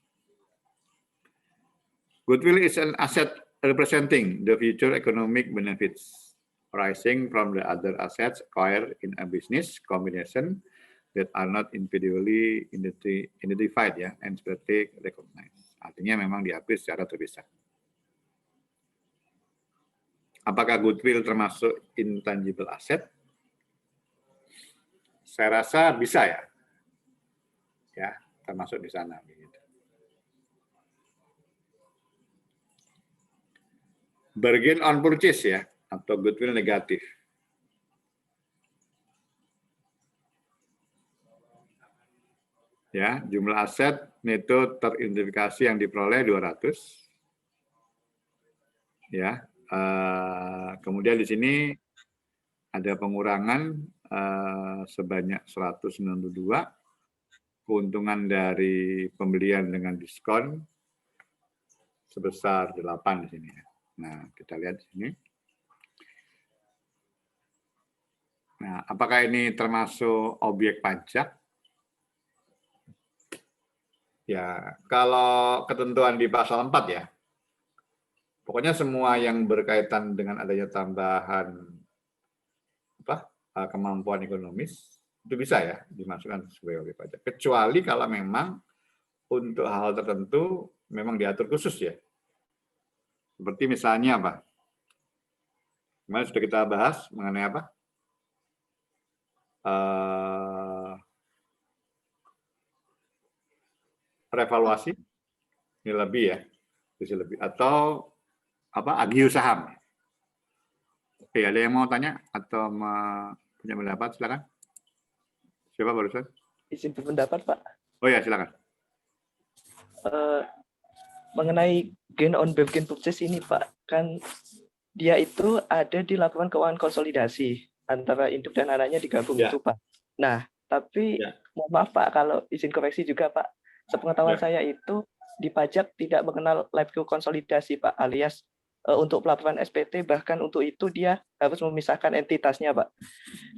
S1: Goodwill is an asset representing the future economic benefits arising from the other assets acquired in a business combination that are not individually identified ya, and separately recognized. Artinya memang diakui secara terpisah. Apakah goodwill termasuk intangible asset? Saya rasa bisa ya. Ya, termasuk di sana. Bargain on purchase ya, atau goodwill negatif. Ya, jumlah aset neto teridentifikasi yang diperoleh 200. Ya, kemudian di sini ada pengurangan sebanyak 192. Keuntungan dari pembelian dengan diskon sebesar 8 di sini. Nah, kita lihat di sini. Nah, apakah ini termasuk objek pajak? Ya, kalau ketentuan di pasal 4 ya, pokoknya semua yang berkaitan dengan adanya tambahan kemampuan ekonomis, itu bisa ya dimasukkan sebagai objek pajak. Kecuali kalau memang untuk hal tertentu memang diatur khusus ya. Seperti misalnya apa? Kemarin sudah kita bahas mengenai apa? Revaluasi ini lebih ya, bisa lebih, atau apa? Agio saham. Oke, ada yang mau tanya atau punya pendapat? Silakan. Siapa barusan?
S5: Izin berpendapat, Pak.
S1: Oh ya, silakan.
S5: Mengenai gain on bargain purchase ini, Pak, kan dia itu ada di laporan keuangan konsolidasi antara induk dan anaknya digabung
S1: ya.
S5: itu, Pak. Nah, tapi mohon maaf, Pak, kalau izin koreksi juga, Pak. Sepengetahuan saya itu di pajak tidak mengenal live konsolidasi, Pak, alias untuk pelaporan SPT bahkan untuk itu dia harus memisahkan entitasnya, Pak.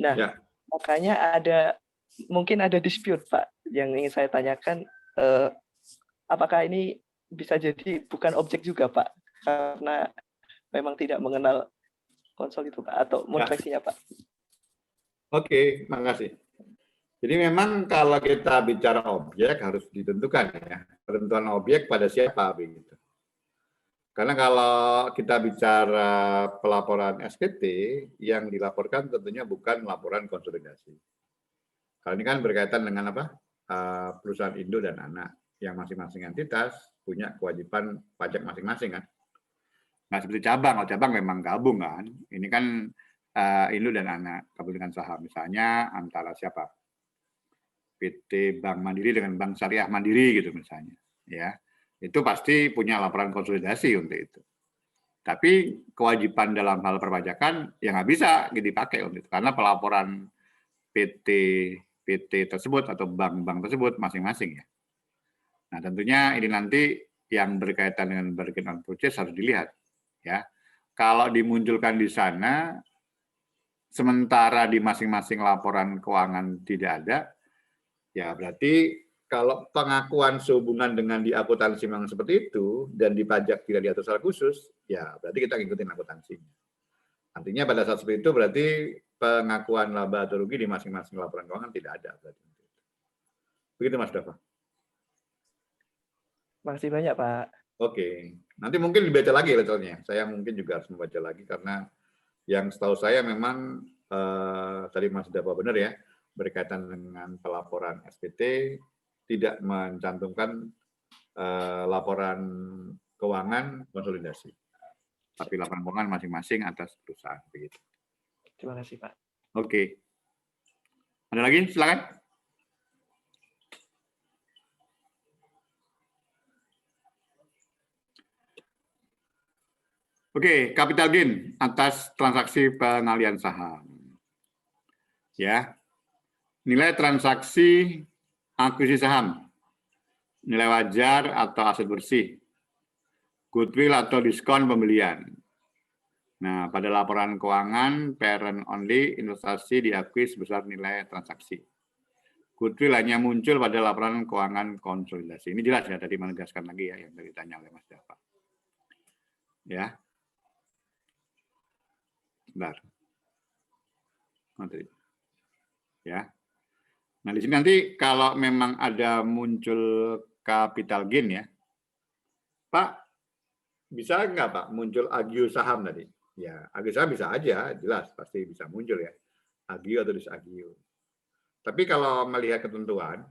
S5: Nah, makanya mungkin ada dispute, Pak, yang ingin saya tanyakan, apakah ini bisa jadi bukan objek juga, Pak, karena memang tidak mengenal konsol itu, Pak, atau motivasinya, Pak.
S1: Oke, makasih. Jadi memang kalau kita bicara objek harus ditentukan ya, penentuan objek pada siapa begitu. Karena kalau kita bicara pelaporan SPT, yang dilaporkan tentunya bukan laporan konsolidasi. Kalau ini kan berkaitan dengan apa? Perusahaan induk dan anak, yang masing-masing entitas punya kewajiban pajak masing-masing kan. Nah, seperti cabang, kalau cabang memang gabung kan. Ini kan induk dan anak, gabung dengan saham. Misalnya antara siapa? PT Bank Mandiri dengan Bank Syariah Mandiri gitu misalnya. Ya, itu pasti punya laporan konsolidasi untuk itu. Tapi kewajiban dalam hal perpajakan ya nggak bisa dipakai untuk itu. Karena pelaporan PT tersebut atau bank-bank tersebut masing-masing ya. Nah, tentunya ini nanti yang berkaitan dengan bargain on purchase harus dilihat ya. Kalau dimunculkan di sana sementara di masing-masing laporan keuangan tidak ada, ya berarti kalau pengakuan sehubungan dengan di akuntansi memang seperti itu dan di pajak tidak diatur secara khusus, ya berarti kita ngikutin akuntansinya. Artinya pada saat seperti itu berarti pengakuan laba atau rugi di masing-masing laporan keuangan tidak ada. Berarti. Begitu Mas Dava.
S5: Makasih banyak, Pak.
S1: Oke, nanti mungkin dibaca lagi levelnya. Saya mungkin juga harus membaca lagi karena yang setahu saya memang tadi Mas Dapa benar ya, berkaitan dengan pelaporan SPT tidak mencantumkan laporan keuangan konsolidasi, tapi laporan keuangan masing-masing atas perusahaan begitu.
S5: Terima kasih, Pak.
S1: Oke, ada lagi? Silakan. Oke, capital gain atas transaksi pengalihan saham. Ya, nilai transaksi akuisisi saham, nilai wajar atau aset bersih, goodwill atau diskon pembelian. Nah, pada laporan keuangan parent only investasi diakui sebesar nilai transaksi. Goodwill hanya muncul pada laporan keuangan konsolidasi. Ini jelas ya, tadi menegaskan lagi ya yang tadi ditanya oleh Mas Dapa. Ya. Bentar. Nanti. Ya. Nah, di sini nanti kalau memang ada muncul capital gain ya, Pak, bisa nggak Pak muncul agio saham tadi? Ya, agio saham bisa aja, jelas pasti bisa muncul ya, agio atau disagio. Tapi kalau melihat ketentuan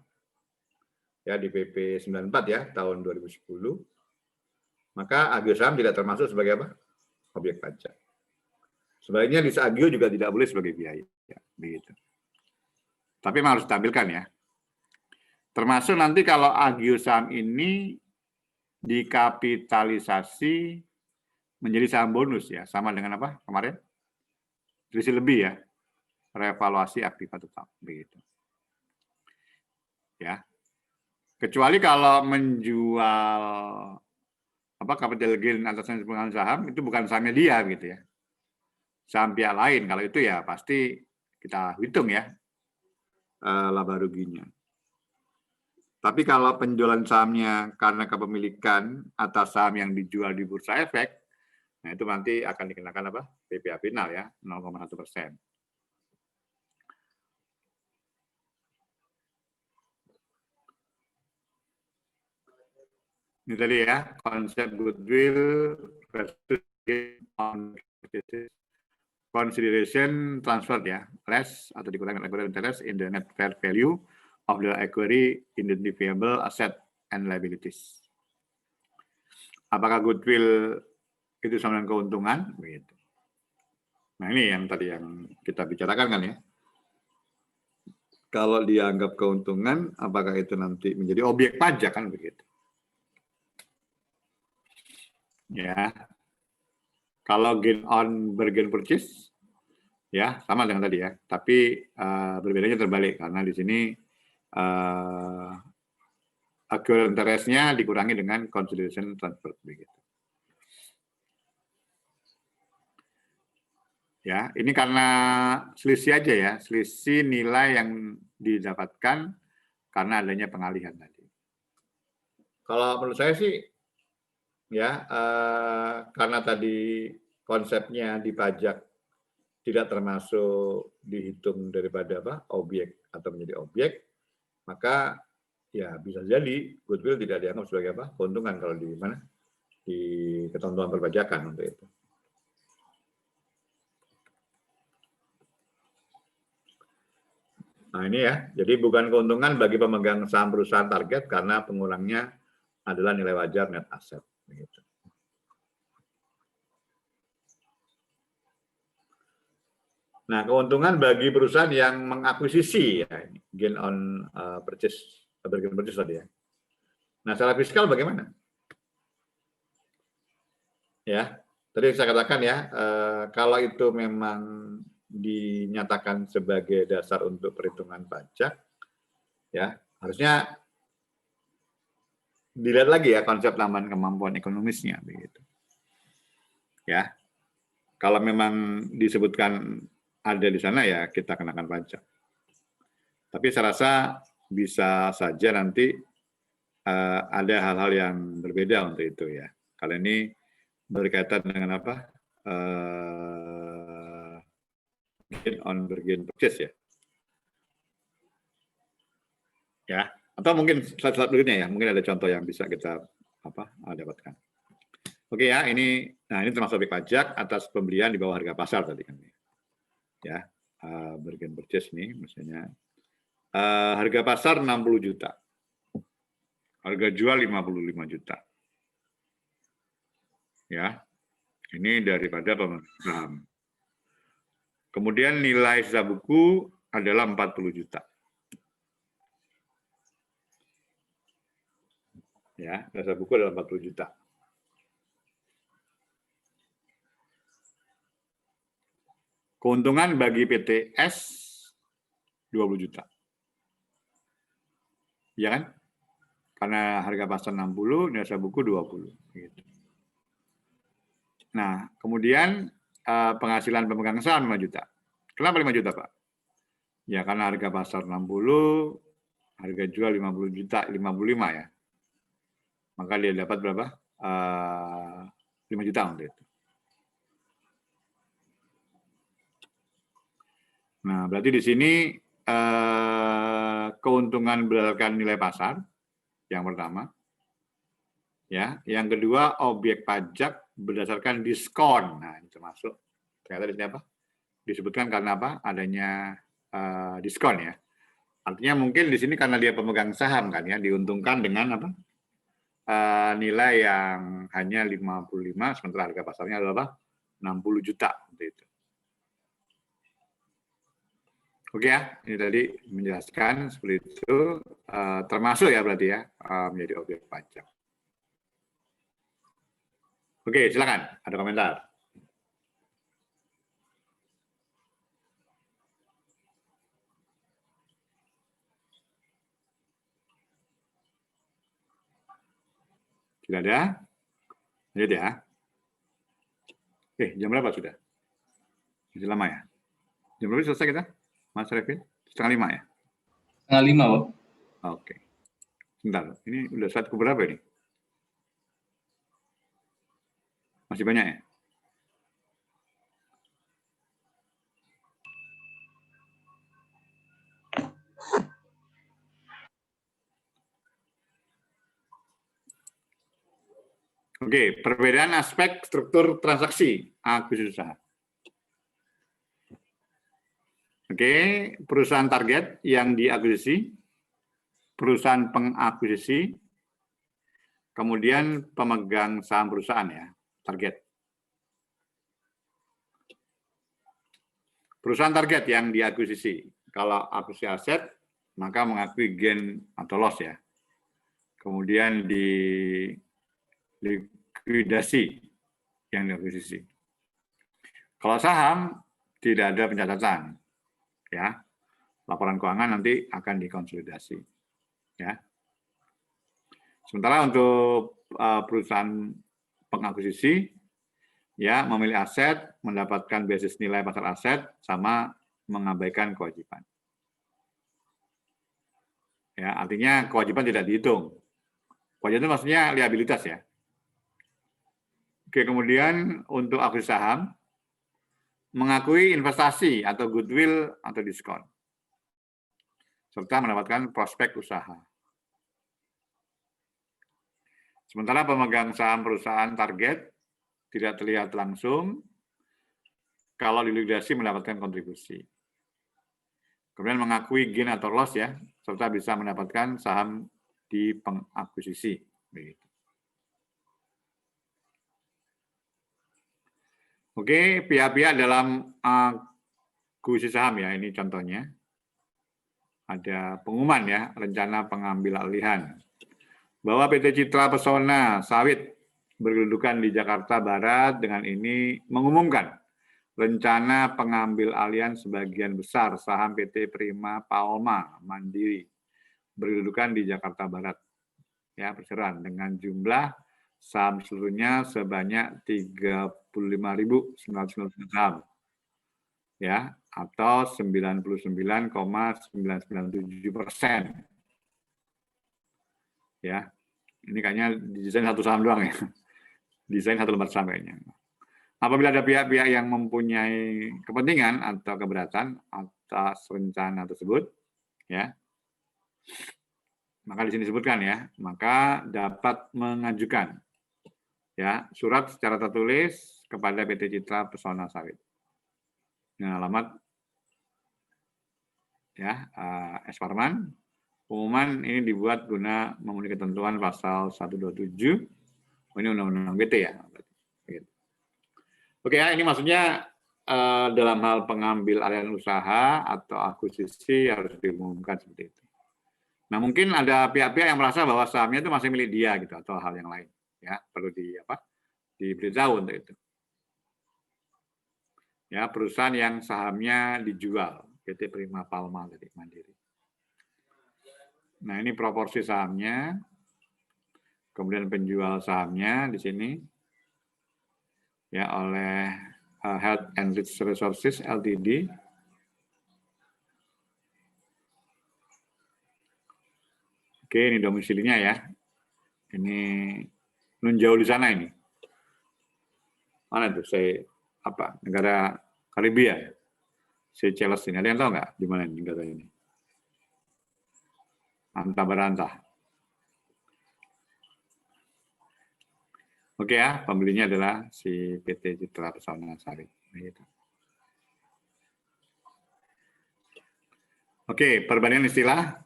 S1: ya di PP 94 ya tahun 2010, maka agio saham tidak termasuk sebagai apa? Objek pajak. Sebaliknya disagio juga tidak boleh sebagai biaya, ya, begitu. Tapi memang harus ditampilkan ya. Termasuk nanti kalau agio saham ini dikapitalisasi menjadi saham bonus ya, sama dengan apa kemarin? Selisih lebih ya, revaluasi aktiva tetap begitu. Ya. Kecuali kalau menjual apa capital gain atas pengalihan saham itu bukan sahamnya dia gitu ya. Saham pihak lain, kalau itu ya pasti kita hitung ya laba ruginya. Tapi kalau penjualan sahamnya karena kepemilikan atas saham yang dijual di bursa efek, nah itu nanti akan dikenakan apa? PPh final ya, 0,1%. Ini tadi ya, konsep goodwill versus on consideration transfer ya, less atau dikurangi equity interest in the net fair value of the equity identifiable asset and liabilities. Apakah goodwill itu sama dengan keuntungan? Begitu. Nah ini yang tadi yang kita bicarakan kan ya. Kalau dianggap keuntungan, apakah itu nanti menjadi objek pajak kan begitu? Ya. Kalau gain on bargain purchase, ya sama dengan tadi ya. Tapi berbedanya terbalik karena di sini accrued interest-nya dikurangi dengan consideration transfer begitu. Ya, ini karena selisih aja ya, selisih nilai yang didapatkan karena adanya pengalihan tadi. Kalau menurut saya sih ya, karena tadi konsepnya di pajak tidak termasuk dihitung daripada apa objek atau menjadi objek, maka ya bisa jadi goodwill tidak dianggap sebagai apa keuntungan kalau di mana di ketentuan perpajakan untuk itu. Nah ini ya, jadi bukan keuntungan bagi pemegang saham perusahaan target karena pengurangnya adalah nilai wajar net asset. Begitu. Nah, keuntungan bagi perusahaan yang mengakuisisi ya, gain on purchase, bargain purchase tadi ya. Nah, secara fiskal bagaimana? Ya, tadi saya katakan ya, kalau itu memang dinyatakan sebagai dasar untuk perhitungan pajak, ya harusnya dilihat lagi ya konsep tambahan kemampuan ekonomisnya begitu. Ya. Kalau memang disebutkan ada di sana ya kita kenakan pajak. Tapi saya rasa bisa saja nanti ada hal-hal yang berbeda untuk itu ya. Kalau ini berkaitan dengan apa? Gain on bargain purchase ya. Ya. Atau mungkin slide berikutnya ya, mungkin ada contoh yang bisa kita dapatkan. Oke ya, ini termasuk objek pajak atas pembelian di bawah harga pasar tadi kan. Ya, bargain purchase nih misalnya. Harga pasar 60 juta. Harga jual 55 juta. Ya. Ini daripada pemegang saham. Kemudian nilai sisa buku adalah 40 juta. Ya, sisa buku adalah 40 juta. Keuntungan bagi PTS 20 juta. Ya kan? Karena harga pasar 60, nilai sisa buku 20. Gitu. Nah, kemudian penghasilan pemegang saham 5 juta. Kenapa 5 juta, Pak? Ya, karena harga pasar 60, harga jual 50 juta, 55 ya. Maka dia dapat berapa? 5 juta untuk itu. Nah, berarti di sini keuntungan berdasarkan nilai pasar yang pertama. Ya, yang kedua objek pajak berdasarkan diskon. Nah, ini termasuk ternyata di sini apa? Disebutkan karena apa? Adanya diskon ya. Artinya mungkin di sini karena dia pemegang saham kan ya, diuntungkan dengan apa? Nilai yang hanya 55 sementara harga pasarnya adalah 60 juta seperti itu. Oke ya, ini tadi menjelaskan seperti itu, termasuk ya berarti ya menjadi objek pajak. Oke, silakan. Ada komentar? Tidak ada? Lanjut ya. Jam berapa sudah? Masih lama ya? Jam berapa selesai kita? Mas Revin? 4:30 ya?
S2: 4:30, Pak.
S1: Oke. Sebentar, ini udah slide keberapa ini? Masih banyak ya? Oke, perbedaan aspek struktur transaksi akuisisi usaha. Oke, perusahaan target yang diakuisisi, perusahaan pengakuisisi, kemudian pemegang saham perusahaan ya, target. Perusahaan target yang diakuisisi, kalau akuisisi aset, maka mengakui gain atau loss ya. Kemudian di likuidasi yang diakuisisi. Kalau saham, tidak ada pencatatan. Ya, laporan keuangan nanti akan dikonsolidasi. Ya. Sementara untuk perusahaan pengakuisisi, ya memilih aset, mendapatkan basis nilai pasar aset, sama mengabaikan kewajiban. Ya, artinya kewajiban tidak dihitung. Kewajiban itu maksudnya liabilitas ya. Oke, kemudian untuk akuisisi saham, mengakui investasi atau goodwill atau diskon, serta mendapatkan prospek usaha. Sementara pemegang saham perusahaan target tidak terlihat langsung, kalau dilikuidasi mendapatkan kontribusi. Kemudian mengakui gain atau loss ya, serta bisa mendapatkan saham di pengakuisisi. Oke, pihak-pihak dalam akuisisi saham ya, ini contohnya. Ada pengumuman ya, rencana pengambil alihan. Bahwa PT Citra Pesona Sawit berkedudukan di Jakarta Barat dengan ini mengumumkan rencana pengambil alihan sebagian besar saham PT Prima Palma Mandiri berkedudukan di Jakarta Barat. Ya, perseroan dengan jumlah saham seluruhnya sebanyak 35.999 saham. Ya, atau 99,997%. Ya, ini kayaknya desain satu saham doang ya. Desain satu lembar saham kayaknya. Apabila ada pihak-pihak yang mempunyai kepentingan atau keberatan atas rencana tersebut, ya, Maka di sini disebutkan ya, maka dapat mengajukan ya surat secara tertulis kepada PT Citra Pesona Sawit. Dengan alamat ya S. Parman. Pengumuman ini dibuat guna memenuhi ketentuan pasal 127. Ini Undang-Undang BT ya. Oke ya, ini maksudnya dalam hal pengambil alihan usaha atau akuisisi harus diumumkan seperti itu. Nah, mungkin ada pihak-pihak yang merasa bahwa sahamnya itu masih milik dia gitu atau hal yang lain ya, perlu diberitahu untuk itu. Ya, perusahaan yang sahamnya dijual, PT Prima Palma tadi Mandiri. Nah, ini proporsi sahamnya. Kemudian penjual sahamnya di sini ya oleh Health and Rich Resources Ltd. Oke, ini domisilinya ya. Ini Nunjau di sana ini. Mana tuh? Negara Karibia ya? Seychelles ini. Ada yang tahu nggak di mana negara ini? Anta Barantah. Oke ya, pembelinya adalah si PT Citra Pesona Sawit. Oke, perbandingan istilah.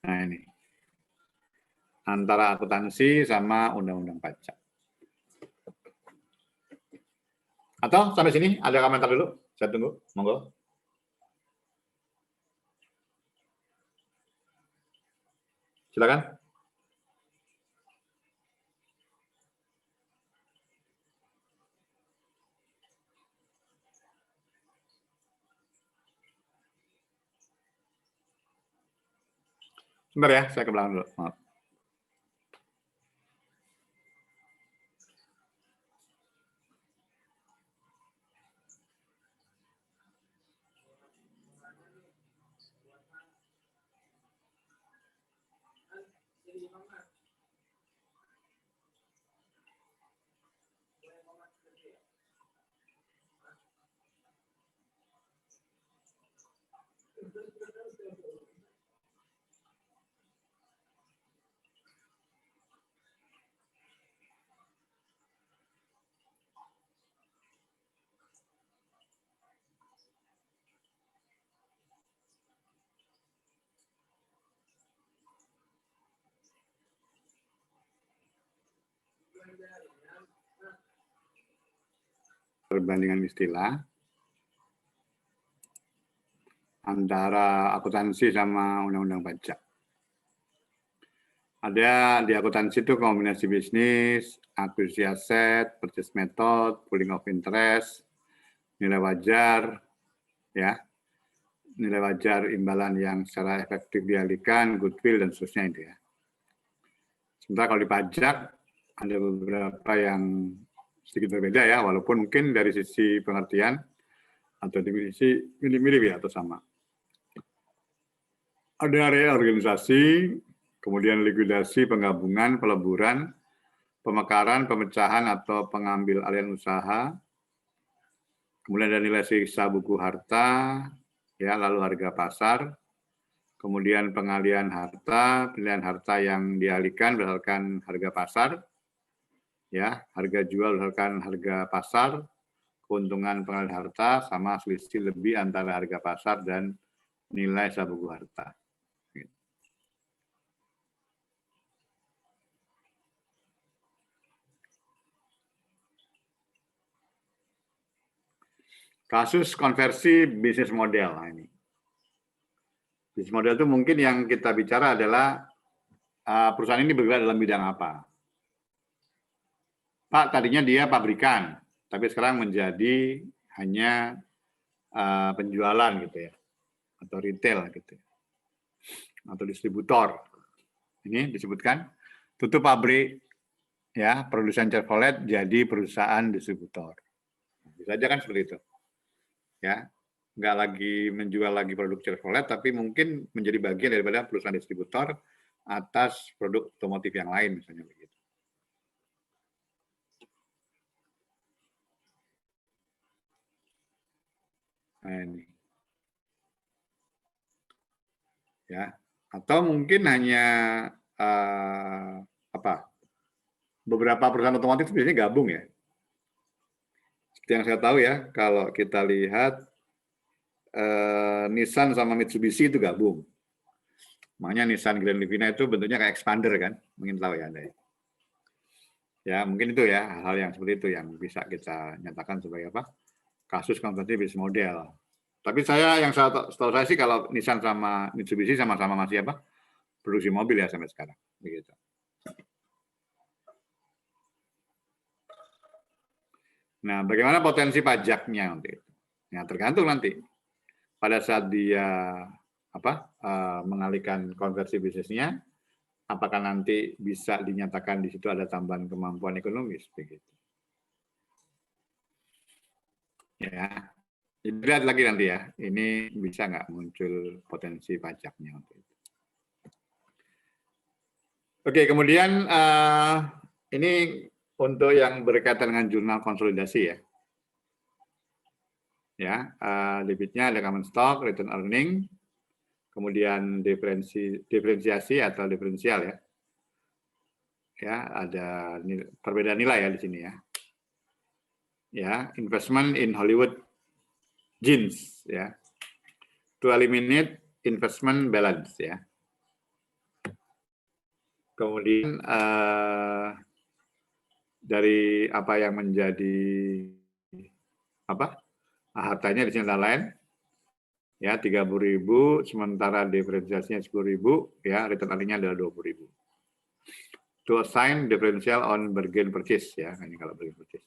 S1: Nah ini. Antara akuntansi sama undang-undang pajak. Atau sampai sini ada komentar dulu? Saya tunggu, monggo. Silakan. Sebentar ya, saya ke belakang dulu. Maaf. Perbandingan istilah antara akuntansi sama undang-undang pajak. Ada di akuntansi itu kombinasi bisnis, akuisisi aset, purchase method, pooling of interest, nilai wajar, ya, nilai wajar imbalan yang secara efektif dialihkan, goodwill dan seterusnya itu ya. Sementara kalau di pajak ada beberapa yang sedikit berbeda ya, walaupun mungkin dari sisi pengertian atau dari sisi mirip-mirip ya atau sama. Ada area organisasi, kemudian likuidasi, penggabungan, peleburan, pemekaran, pemecahan atau pengambil alihan usaha, kemudian ada nilai sisa buku harta, ya lalu harga pasar, kemudian pengalihan harta, pilihan harta yang dialihkan berdasarkan harga pasar, ya, harga jual berdasarkan harga pasar, keuntungan pengalihan harta sama selisih lebih antara harga pasar dan nilai sisa buku harta. Kasus konversi bisnis model. Nah, ini. Bisnis model itu mungkin yang kita bicara adalah perusahaan ini bergerak dalam bidang apa. Pak, tadinya dia pabrikan, tapi sekarang menjadi hanya penjualan gitu ya, atau retail gitu ya, atau distributor. Ini disebutkan tutup pabrik, ya produsen Chevrolet jadi perusahaan distributor. Bisa aja kan seperti itu, ya nggak lagi menjual lagi produk Chevrolet, tapi mungkin menjadi bagian daripada perusahaan distributor atas produk otomotif yang lain misalnya begitu. Nah, ini. Ya. Atau mungkin hanya beberapa perusahaan otomotif biasanya gabung ya. Seperti yang saya tahu ya, kalau kita lihat Nissan sama Mitsubishi itu gabung. Makanya Nissan Grand Livina itu bentuknya kayak expander kan, mungkin tahu ya Anda. Ya mungkin itu ya hal yang seperti itu yang bisa kita nyatakan sebagai apa? Kasus konversi bisnis model. Tapi yang setahu saya sih kalau Nissan sama Mitsubishi sama-sama masih apa? Produksi mobil ya sampai sekarang. Begitu. Nah, bagaimana potensi pajaknya nanti? Ya, tergantung nanti pada saat dia mengalihkan konversi bisnisnya, apakah nanti bisa dinyatakan di situ ada tambahan kemampuan ekonomis begitu. Ya, lihat lagi nanti ya, ini bisa nggak muncul potensi pajaknya untuk itu. Oke, kemudian ini untuk yang berkaitan dengan jurnal konsolidasi ya. Ya, debitnya ada common stock, return earning, kemudian diferensiasi atau diferensial ya. Ya, ada perbedaan nilai ya di sini ya. Ya, investment in Hollywood Jeans ya. To eliminate investment balance ya. Kemudian dari apa yang menjadi hartanya di sini lain ya 30.000 sementara diferensiasinya 10.000 ya, return earning-nya adalah 20.000. To assign differential on bargain purchase ya, ini kalau bargain purchase.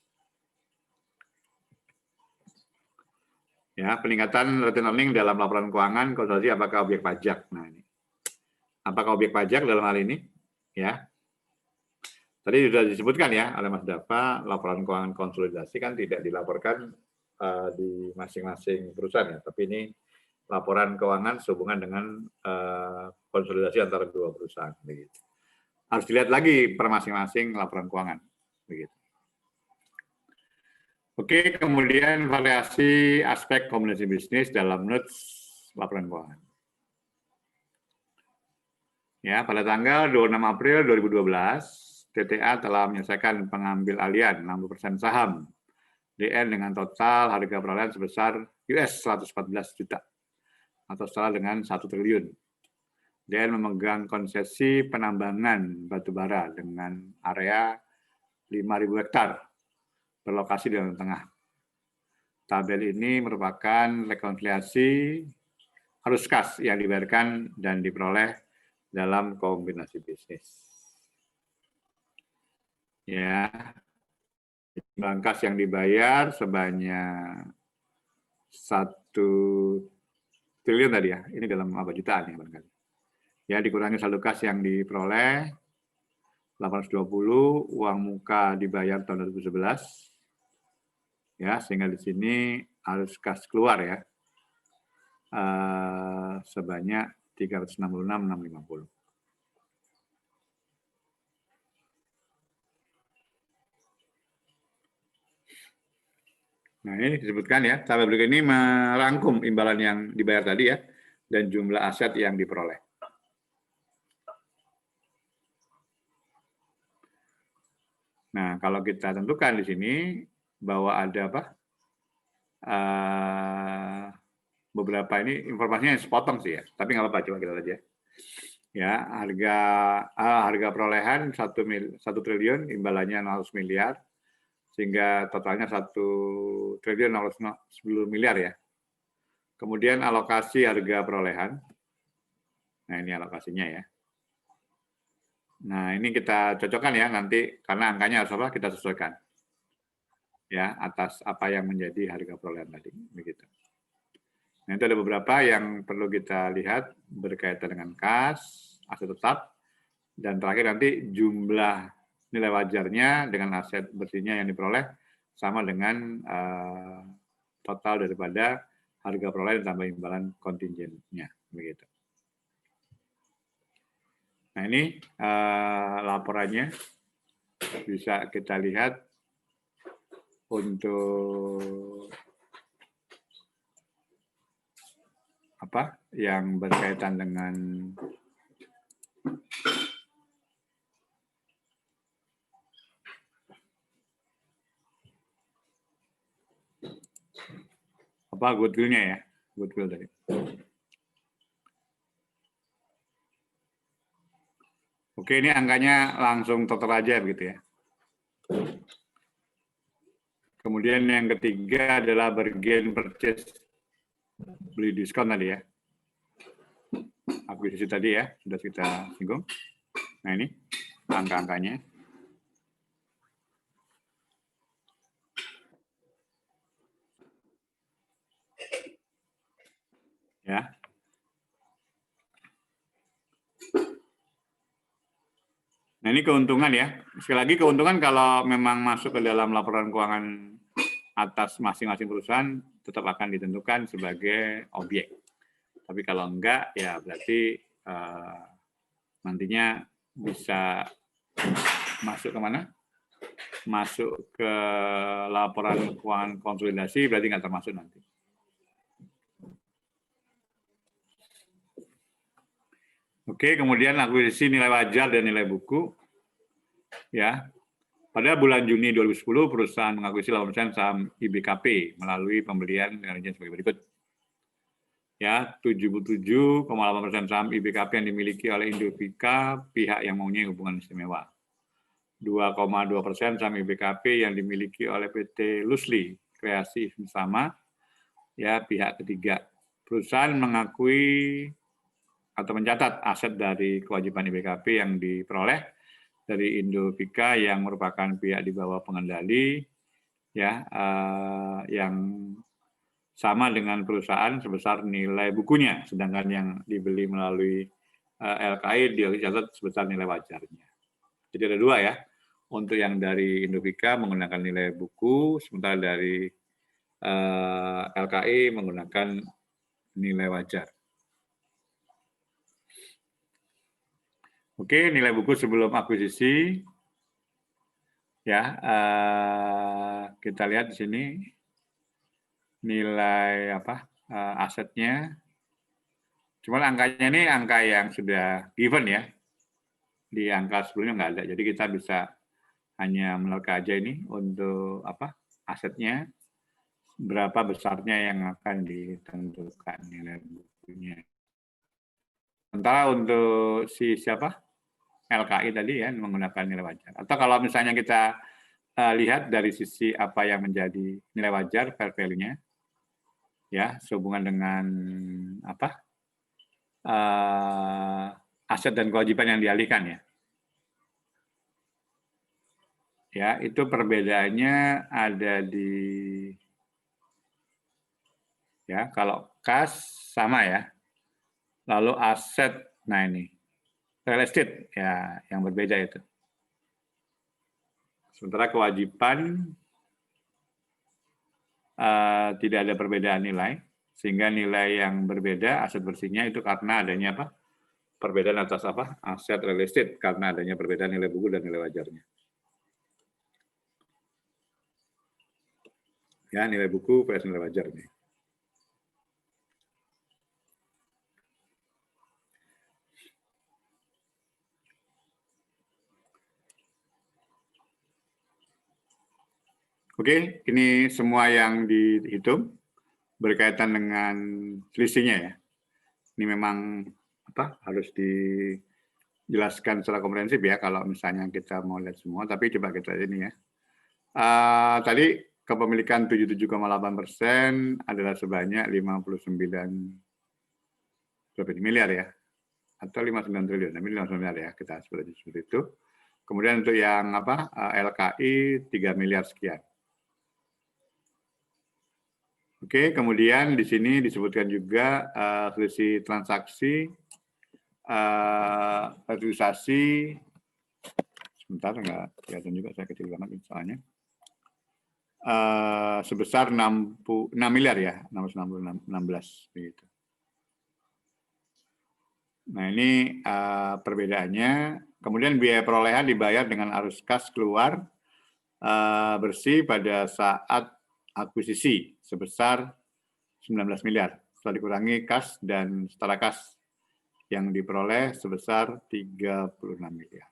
S1: Ya, peningkatan return earning dalam laporan keuangan konsolidasi apakah objek pajak. Nah, ini. Apakah objek pajak dalam hal ini? Ya. Tadi sudah disebutkan ya oleh Mas Dava, laporan keuangan konsolidasi kan tidak dilaporkan di masing-masing perusahaan ya, tapi ini laporan keuangan sehubungan dengan konsolidasi antara dua perusahaan begitu. Harus dilihat lagi per masing-masing laporan keuangan begitu. Oke, kemudian variasi aspek kombinasi bisnis dalam notes laporan keuangan. Ya, pada tanggal 26 April 2012, TTA telah menyelesaikan pengambil alihan 60% saham DN dengan total harga perolehan sebesar US 114 juta atau setara dengan 1 triliun. DN memegang konsesi penambangan batubara dengan area 5.000 hektar berlokasi di Tengah. Tabel ini merupakan rekonsiliasi arus kas yang dibayarkan dan diperoleh dalam kombinasi bisnis. Ya, jumlah kas yang dibayar sebanyak 1 triliun tadi ya. Ini dalam apa jutaan ya barangkali. Ya, dikurangi saldo kas yang diperoleh 820, uang muka dibayar tahun 2011. Ya, sehingga di sini harus kas keluar ya. Sebanyak 366.650. Nah, ini disebutkan ya, tabel berikut ini merangkum imbalan yang dibayar tadi ya, dan jumlah aset yang diperoleh. Nah, kalau kita tentukan di sini bahwa ada apa? Beberapa ini informasinya sepotong sih ya, tapi nggak apa-apa, coba kita lihat ya. Ya, harga perolehan 1 triliun, imbalannya 100 miliar, sehingga totalnya 1 triliun 10 miliar ya. Kemudian alokasi harga perolehan. Nah, ini alokasinya ya. Nah, ini kita cocokkan ya nanti, karena angkanya harus apa? Kita sesuaikan. Ya, atas apa yang menjadi harga perolehan tadi. Begitu. Nah, itu ada beberapa yang perlu kita lihat berkaitan dengan kas, aset tetap, dan terakhir nanti jumlah nilai wajarnya dengan aset bersihnya yang diperoleh sama dengan total daripada harga perolehan tambah imbalan kontingennya. Begitu. Nah, ini laporannya bisa kita lihat untuk apa yang berkaitan dengan Apa goodwill-nya ya? Goodwill tadi. Oke, ini angkanya langsung total aja begitu ya. Kemudian yang ketiga adalah bargain purchase, beli diskon tadi ya. Akuisisi tadi ya, sudah kita singgung. Nah ini angka-angkanya. Ya. Nah ini keuntungan ya. Sekali lagi keuntungan kalau memang masuk ke dalam laporan keuangan atas masing-masing perusahaan tetap akan ditentukan sebagai objek. Tapi kalau enggak ya berarti nantinya bisa masuk ke mana? Masuk ke laporan keuangan konsolidasi berarti nggak termasuk nanti. Oke, kemudian akuisisi nilai wajar dan nilai buku. Ya, pada bulan Juni 2010 perusahaan mengakuisisi 8% saham IBKP melalui pembelian dengan rincian sebagai berikut. Ya, 77,8% saham IBKP yang dimiliki oleh Indovika pihak yang mempunyai hubungan istimewa. 2,2% saham IBKP yang dimiliki oleh PT Lusli Kreasi Bersama, ya pihak ketiga. Perusahaan mengakui atau mencatat aset dari kewajiban IBKP yang diperoleh dari Indovika yang merupakan pihak di bawah pengendali, ya yang sama dengan perusahaan sebesar nilai bukunya, sedangkan yang dibeli melalui LKI dicatat sebesar nilai wajarnya. Jadi ada dua ya, untuk yang dari Indovika menggunakan nilai buku, sementara dari LKI menggunakan nilai wajar. Oke, nilai buku sebelum akuisisi, ya kita lihat di sini nilai asetnya. Cuma angkanya ini angka yang sudah given ya, di angka sebelumnya nggak ada. Jadi kita bisa hanya menerka aja ini untuk asetnya, berapa besarnya yang akan ditentukan nilai bukunya. Sementara untuk si LKI tadi ya menggunakan nilai wajar. Atau kalau misalnya kita lihat dari sisi apa yang menjadi nilai wajar fair value-nya, ya sehubungan dengan aset dan kewajiban yang dialihkan ya. Ya itu perbedaannya ada di ya kalau kas sama ya. Lalu aset, nah ini real estate ya yang berbeda itu. Sementara kewajiban tidak ada perbedaan nilai, sehingga nilai yang berbeda aset bersihnya itu karena adanya perbedaan atas aset real estate, karena adanya perbedaan nilai buku dan nilai wajarnya. Ya nilai buku versus nilai wajar nih. Oke, ini semua yang dihitung berkaitan dengan selisihnya ya. Ini memang harus dijelaskan secara komprehensif ya kalau misalnya kita mau lihat semua, tapi coba kita ini ya. Tadi kepemilikan 77,8% adalah sebanyak 59 miliar ya, atau 59 triliun, tapi 59 miliar ya, kita seperti itu. Kemudian untuk yang LKI 3 miliar sekian. Oke, kemudian di sini disebutkan juga selisih transaksi, realisasi, sebentar nggak kelihatan juga, saya kecil banget soalnya, sebesar 6 miliar ya, 616 begitu. Nah ini perbedaannya. Kemudian biaya perolehan dibayar dengan arus kas keluar bersih pada saat akuisisi sebesar 19 miliar setelah dikurangi kas dan setara kas yang diperoleh sebesar 36 miliar.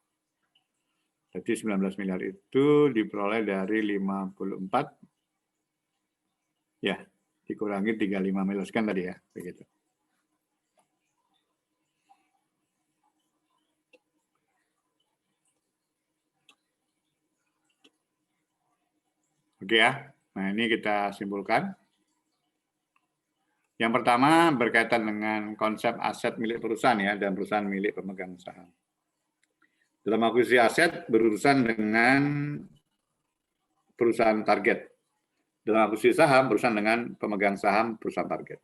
S1: Jadi 19 miliar itu diperoleh dari 54, ya, dikurangi 35 miliar sekian tadi ya, begitu. Oke ya, nah ini kita simpulkan. Yang pertama berkaitan dengan konsep aset milik perusahaan ya, dan perusahaan milik pemegang saham. Dalam akuisisi aset berurusan dengan perusahaan target. Dalam akuisisi saham berurusan dengan pemegang saham perusahaan target.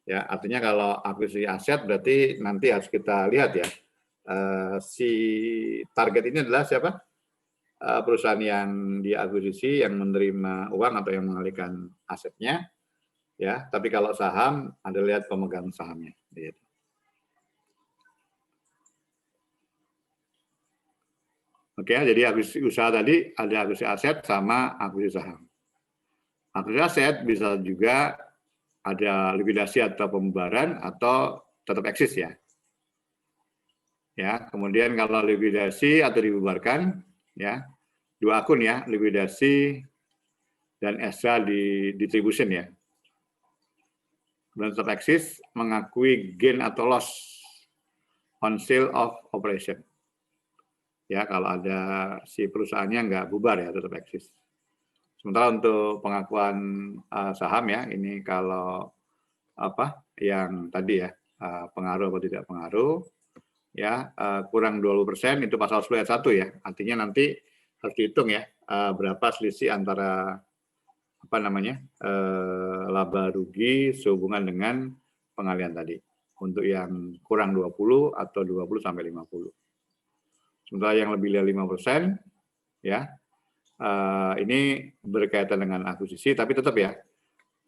S1: Ya, artinya kalau akuisisi aset berarti nanti harus kita lihat ya, si target ini adalah siapa? Perusahaan yang diakuisisi, yang menerima uang atau yang mengalihkan asetnya, ya. Tapi kalau saham, ada lihat pemegang sahamnya. Gitu. Oke, jadi akuisisi usaha tadi ada akuisisi aset sama akuisisi saham. Akuisisi aset bisa juga ada likuidasi atau pembubaran atau tetap eksis ya. Ya, kemudian kalau likuidasi atau dibubarkan, ya, 2 akun ya, likuidasi dan SH di distribution ya. Dan tetap eksis mengakui gain atau loss on sale of operation. Ya, kalau ada si perusahaannya nggak bubar ya, tetap eksis. Sementara untuk pengakuan saham ya, ini kalau apa yang tadi ya, pengaruh atau tidak pengaruh, ya kurang 20% itu pasal 10 ayat 1 ya. Artinya nanti harus dihitung ya berapa selisih antara apa namanya laba rugi sehubungan dengan pengalihan tadi. Untuk yang kurang 20 atau 20 sampai 50. Sementara yang lebih dari 5% ya ini berkaitan dengan akuisisi, tapi tetap ya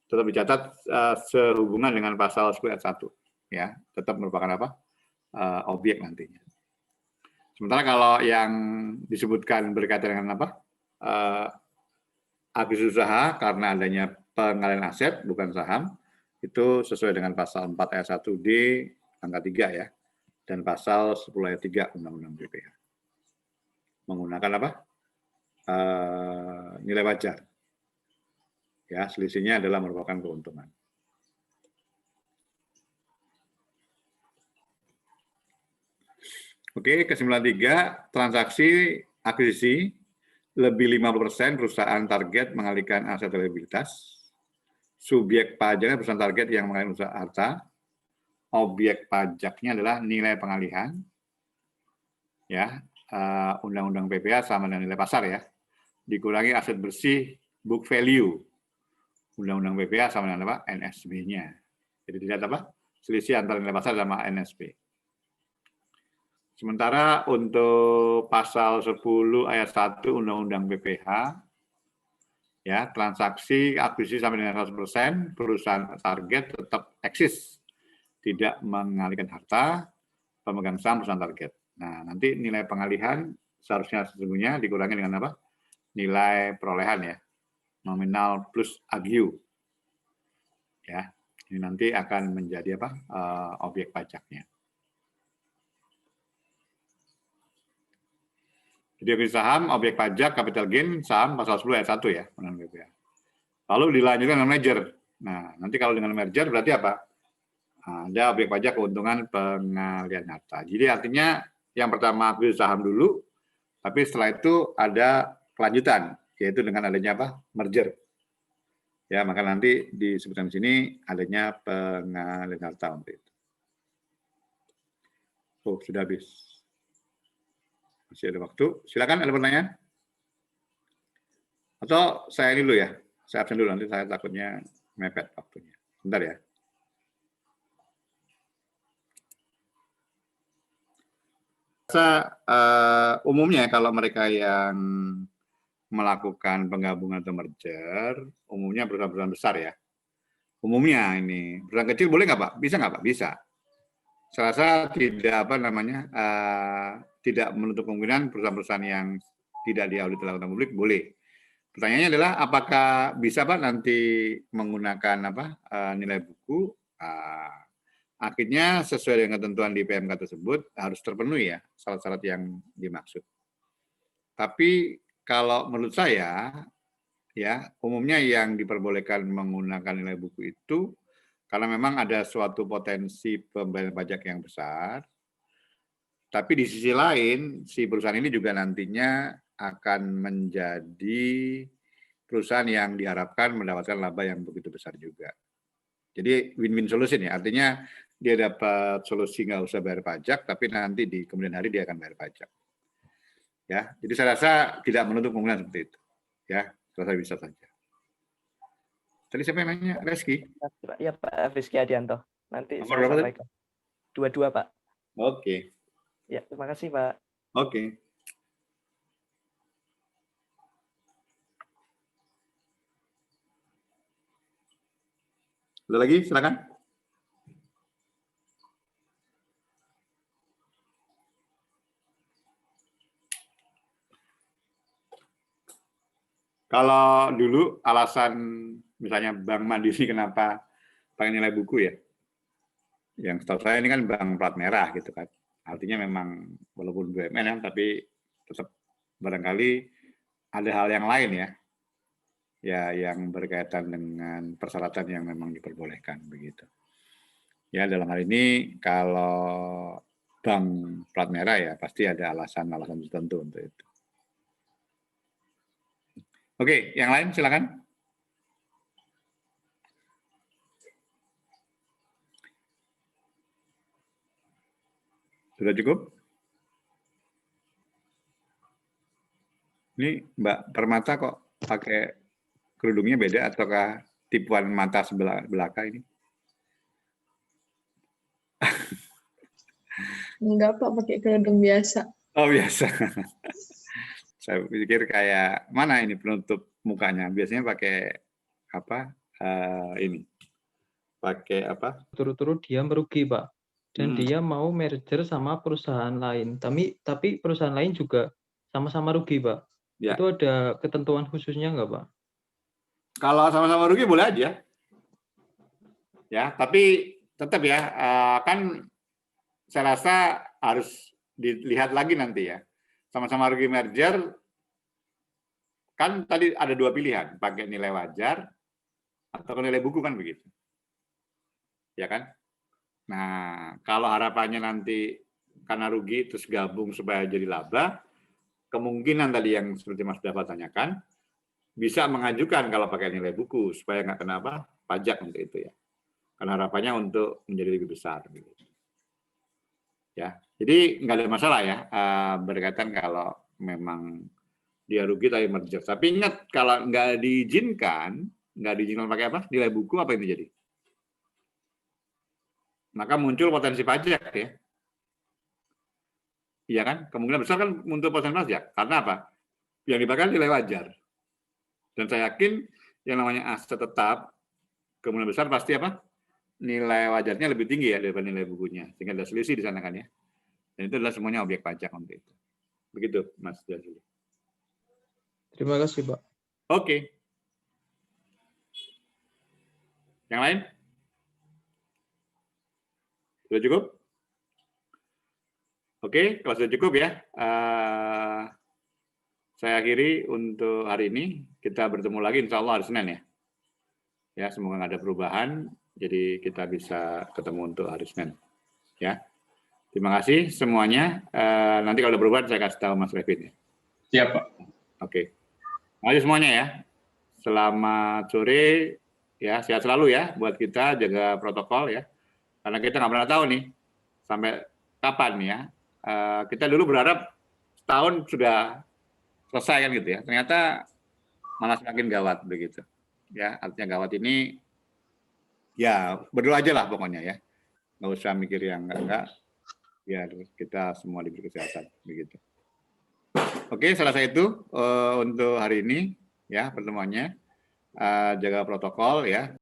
S1: tetap dicatat sehubungan dengan pasal 10 ayat 1 ya, tetap merupakan apa? Objek nantinya. Sementara kalau yang disebutkan berkaitan dengan apa? Akuisisi usaha karena adanya pengalihan aset bukan saham, itu sesuai dengan pasal 4 ayat 1D angka 3 ya, dan pasal 10 ayat 3 Undang-Undang BPH. Menggunakan apa? Nilai wajar. Ya, selisihnya adalah merupakan keuntungan. Oke, kesimpulan 3, transaksi akuisisi lebih 50% perusahaan target mengalihkan aset liabilitas, subjek pajaknya perusahaan target yang mengalihkan usaha harta, objek pajaknya adalah nilai pengalihan, ya, Undang-Undang PPH sama dengan nilai pasar ya, dikurangi aset bersih book value, Undang-Undang PPH sama dengan apa? NSB-nya. Jadi dilihat apa? Selisih antara nilai pasar sama NSB. Sementara untuk pasal 10 ayat 1 Undang-Undang PPH, ya, transaksi akuisisi sampai dengan 100%, perusahaan target tetap eksis, tidak mengalihkan harta, pemegang saham perusahaan target. Nah, nanti nilai pengalihan seharusnya sesungguhnya dikurangi dengan apa? Nilai perolehan ya, nominal plus agiu. Ya, ini nanti akan menjadi apa? Objek pajaknya. Jadi akuisisi saham, objek pajak, capital gain, saham pasal 10 ayat 1 ya, Undang-Undang PPH. Lalu dilanjutkan dengan merger. Nah, nanti kalau dengan merger berarti apa? Nah, ada objek pajak keuntungan pengalihan harta. Jadi artinya yang pertama akuisisi saham dulu, tapi setelah itu ada kelanjutan, yaitu dengan adanya apa? Merger. Ya, maka nanti disebutkan di sini adanya pengalihan harta untuk itu. Oh, sudah habis. Masih ada waktu. Silakan, ada pertanyaan? Atau saya ini dulu ya. Saya absen dulu, nanti saya takutnya mepet waktunya. Bentar ya. Umumnya kalau mereka yang melakukan penggabungan atau merger, umumnya perusahaan-perusahaan besar ya. Umumnya ini, perusahaan kecil boleh nggak Pak? Bisa nggak Pak? Bisa. Saya rasa tidak apa namanya, tidak menutup kemungkinan perusahaan-perusahaan yang tidak diaudit oleh akuntan publik boleh. Pertanyaannya adalah apakah bisa Pak nanti menggunakan apa nilai buku akhirnya sesuai dengan ketentuan di PMK tersebut harus terpenuhi ya syarat-syarat yang dimaksud. Tapi kalau menurut saya ya umumnya yang diperbolehkan menggunakan nilai buku itu karena memang ada suatu potensi pembayaran pajak yang besar. Tapi di sisi lain si perusahaan ini juga nantinya akan menjadi perusahaan yang diharapkan mendapatkan laba yang begitu besar juga. Jadi win-win solution ya, artinya dia dapat solusi nggak usah bayar pajak, tapi nanti di kemudian hari dia akan bayar pajak. Ya, jadi saya rasa tidak menutup kemungkinan seperti itu. Ya, rasa bisa saja. Tadi siapa yang nanya? Reski?
S5: Ya Pak Rizky Adianto. Nanti
S1: Nomor
S5: saya
S1: berapa
S5: sampaikan. 22 Pak.
S1: Oke.
S5: Ya, terima kasih Pak.
S1: Oke. Ada lagi? Silakan. Kalau dulu alasan misalnya Bank Mandiri kenapa pakai nilai buku ya? Yang setahu saya ini kan bank plat merah gitu kan. Artinya memang walaupun BUMN ya, tapi tetap barangkali ada hal yang lain ya. Ya yang berkaitan dengan persyaratan yang memang diperbolehkan begitu. Ya dalam hal ini kalau bank plat merah ya pasti ada alasan-alasan tertentu untuk itu. Oke, yang lain silakan. Sudah cukup? Ini Mbak Permata kok pakai kerudungnya beda ataukah tipuan mata sebelah belakang ini?
S7: Enggak Pak, pakai kerudung biasa.
S1: Oh biasa. Saya pikir kayak mana ini penutup mukanya? Biasanya pakai apa? Ini pakai apa?
S9: Turut-turut dia merugi Pak, dan dia mau merger sama perusahaan lain. Tapi perusahaan lain juga sama-sama rugi Pak. Ya. Itu ada ketentuan khususnya nggak Pak?
S1: Kalau sama-sama rugi boleh aja. Ya, tapi tetap ya kan saya rasa harus dilihat lagi nanti ya. Sama-sama rugi merger, kan tadi ada dua pilihan, pakai nilai wajar atau nilai buku kan begitu. Ya kan? Nah, kalau harapannya nanti karena rugi terus gabung supaya jadi laba, kemungkinan tadi yang seperti Mas Dapat tanyakan, bisa mengajukan kalau pakai nilai buku supaya nggak kena apa pajak untuk itu ya. Karena harapannya untuk menjadi lebih besar. Gitu. Ya, jadi nggak ada masalah ya berkaitan kalau memang dia rugi tapi merger. Tapi ingat kalau nggak diizinkan pakai apa? Nilai buku apa yang terjadi? Maka muncul potensi pajak ya. Iya kan? Kemungkinan besar kan muncul potensi pajak. Karena apa? Yang dipakai nilai wajar. Dan saya yakin yang namanya aset tetap kemungkinan besar pasti apa? Nilai wajarnya lebih tinggi ya daripada nilai bukunya. Sehingga ada selisih di sana kan ya. Dan itu adalah semuanya objek pajak untuk itu. Begitu, Mas Jazuli.
S9: Terima kasih, Pak.
S1: Oke. Yang lain? Sudah cukup? Oke, kalau sudah cukup ya. Saya akhiri untuk hari ini. Kita bertemu lagi insya Allah hari Senin ya. Ya, semoga nggak ada perubahan. Jadi kita bisa ketemu untuk hari Senin. Ya. Terima kasih semuanya. Nanti kalau ada perubahan saya kasih tahu Mas Revin.
S2: Siap, Pak.
S1: Oke. Terima kasih semuanya ya. Selamat sore. Ya, sehat selalu ya buat kita, jaga protokol ya. Karena kita nggak pernah tahu nih sampai kapan ya. Kita dulu berharap setahun sudah selesai kan gitu ya. Ternyata malah semakin gawat begitu. Ya, artinya gawat ini ya berdoa aja lah pokoknya ya. Nggak usah mikir yang enggak. Biar kita semua diberi kesehatan begitu. Oke, salah satu itu untuk hari ini ya pertemuannya. Jaga protokol ya.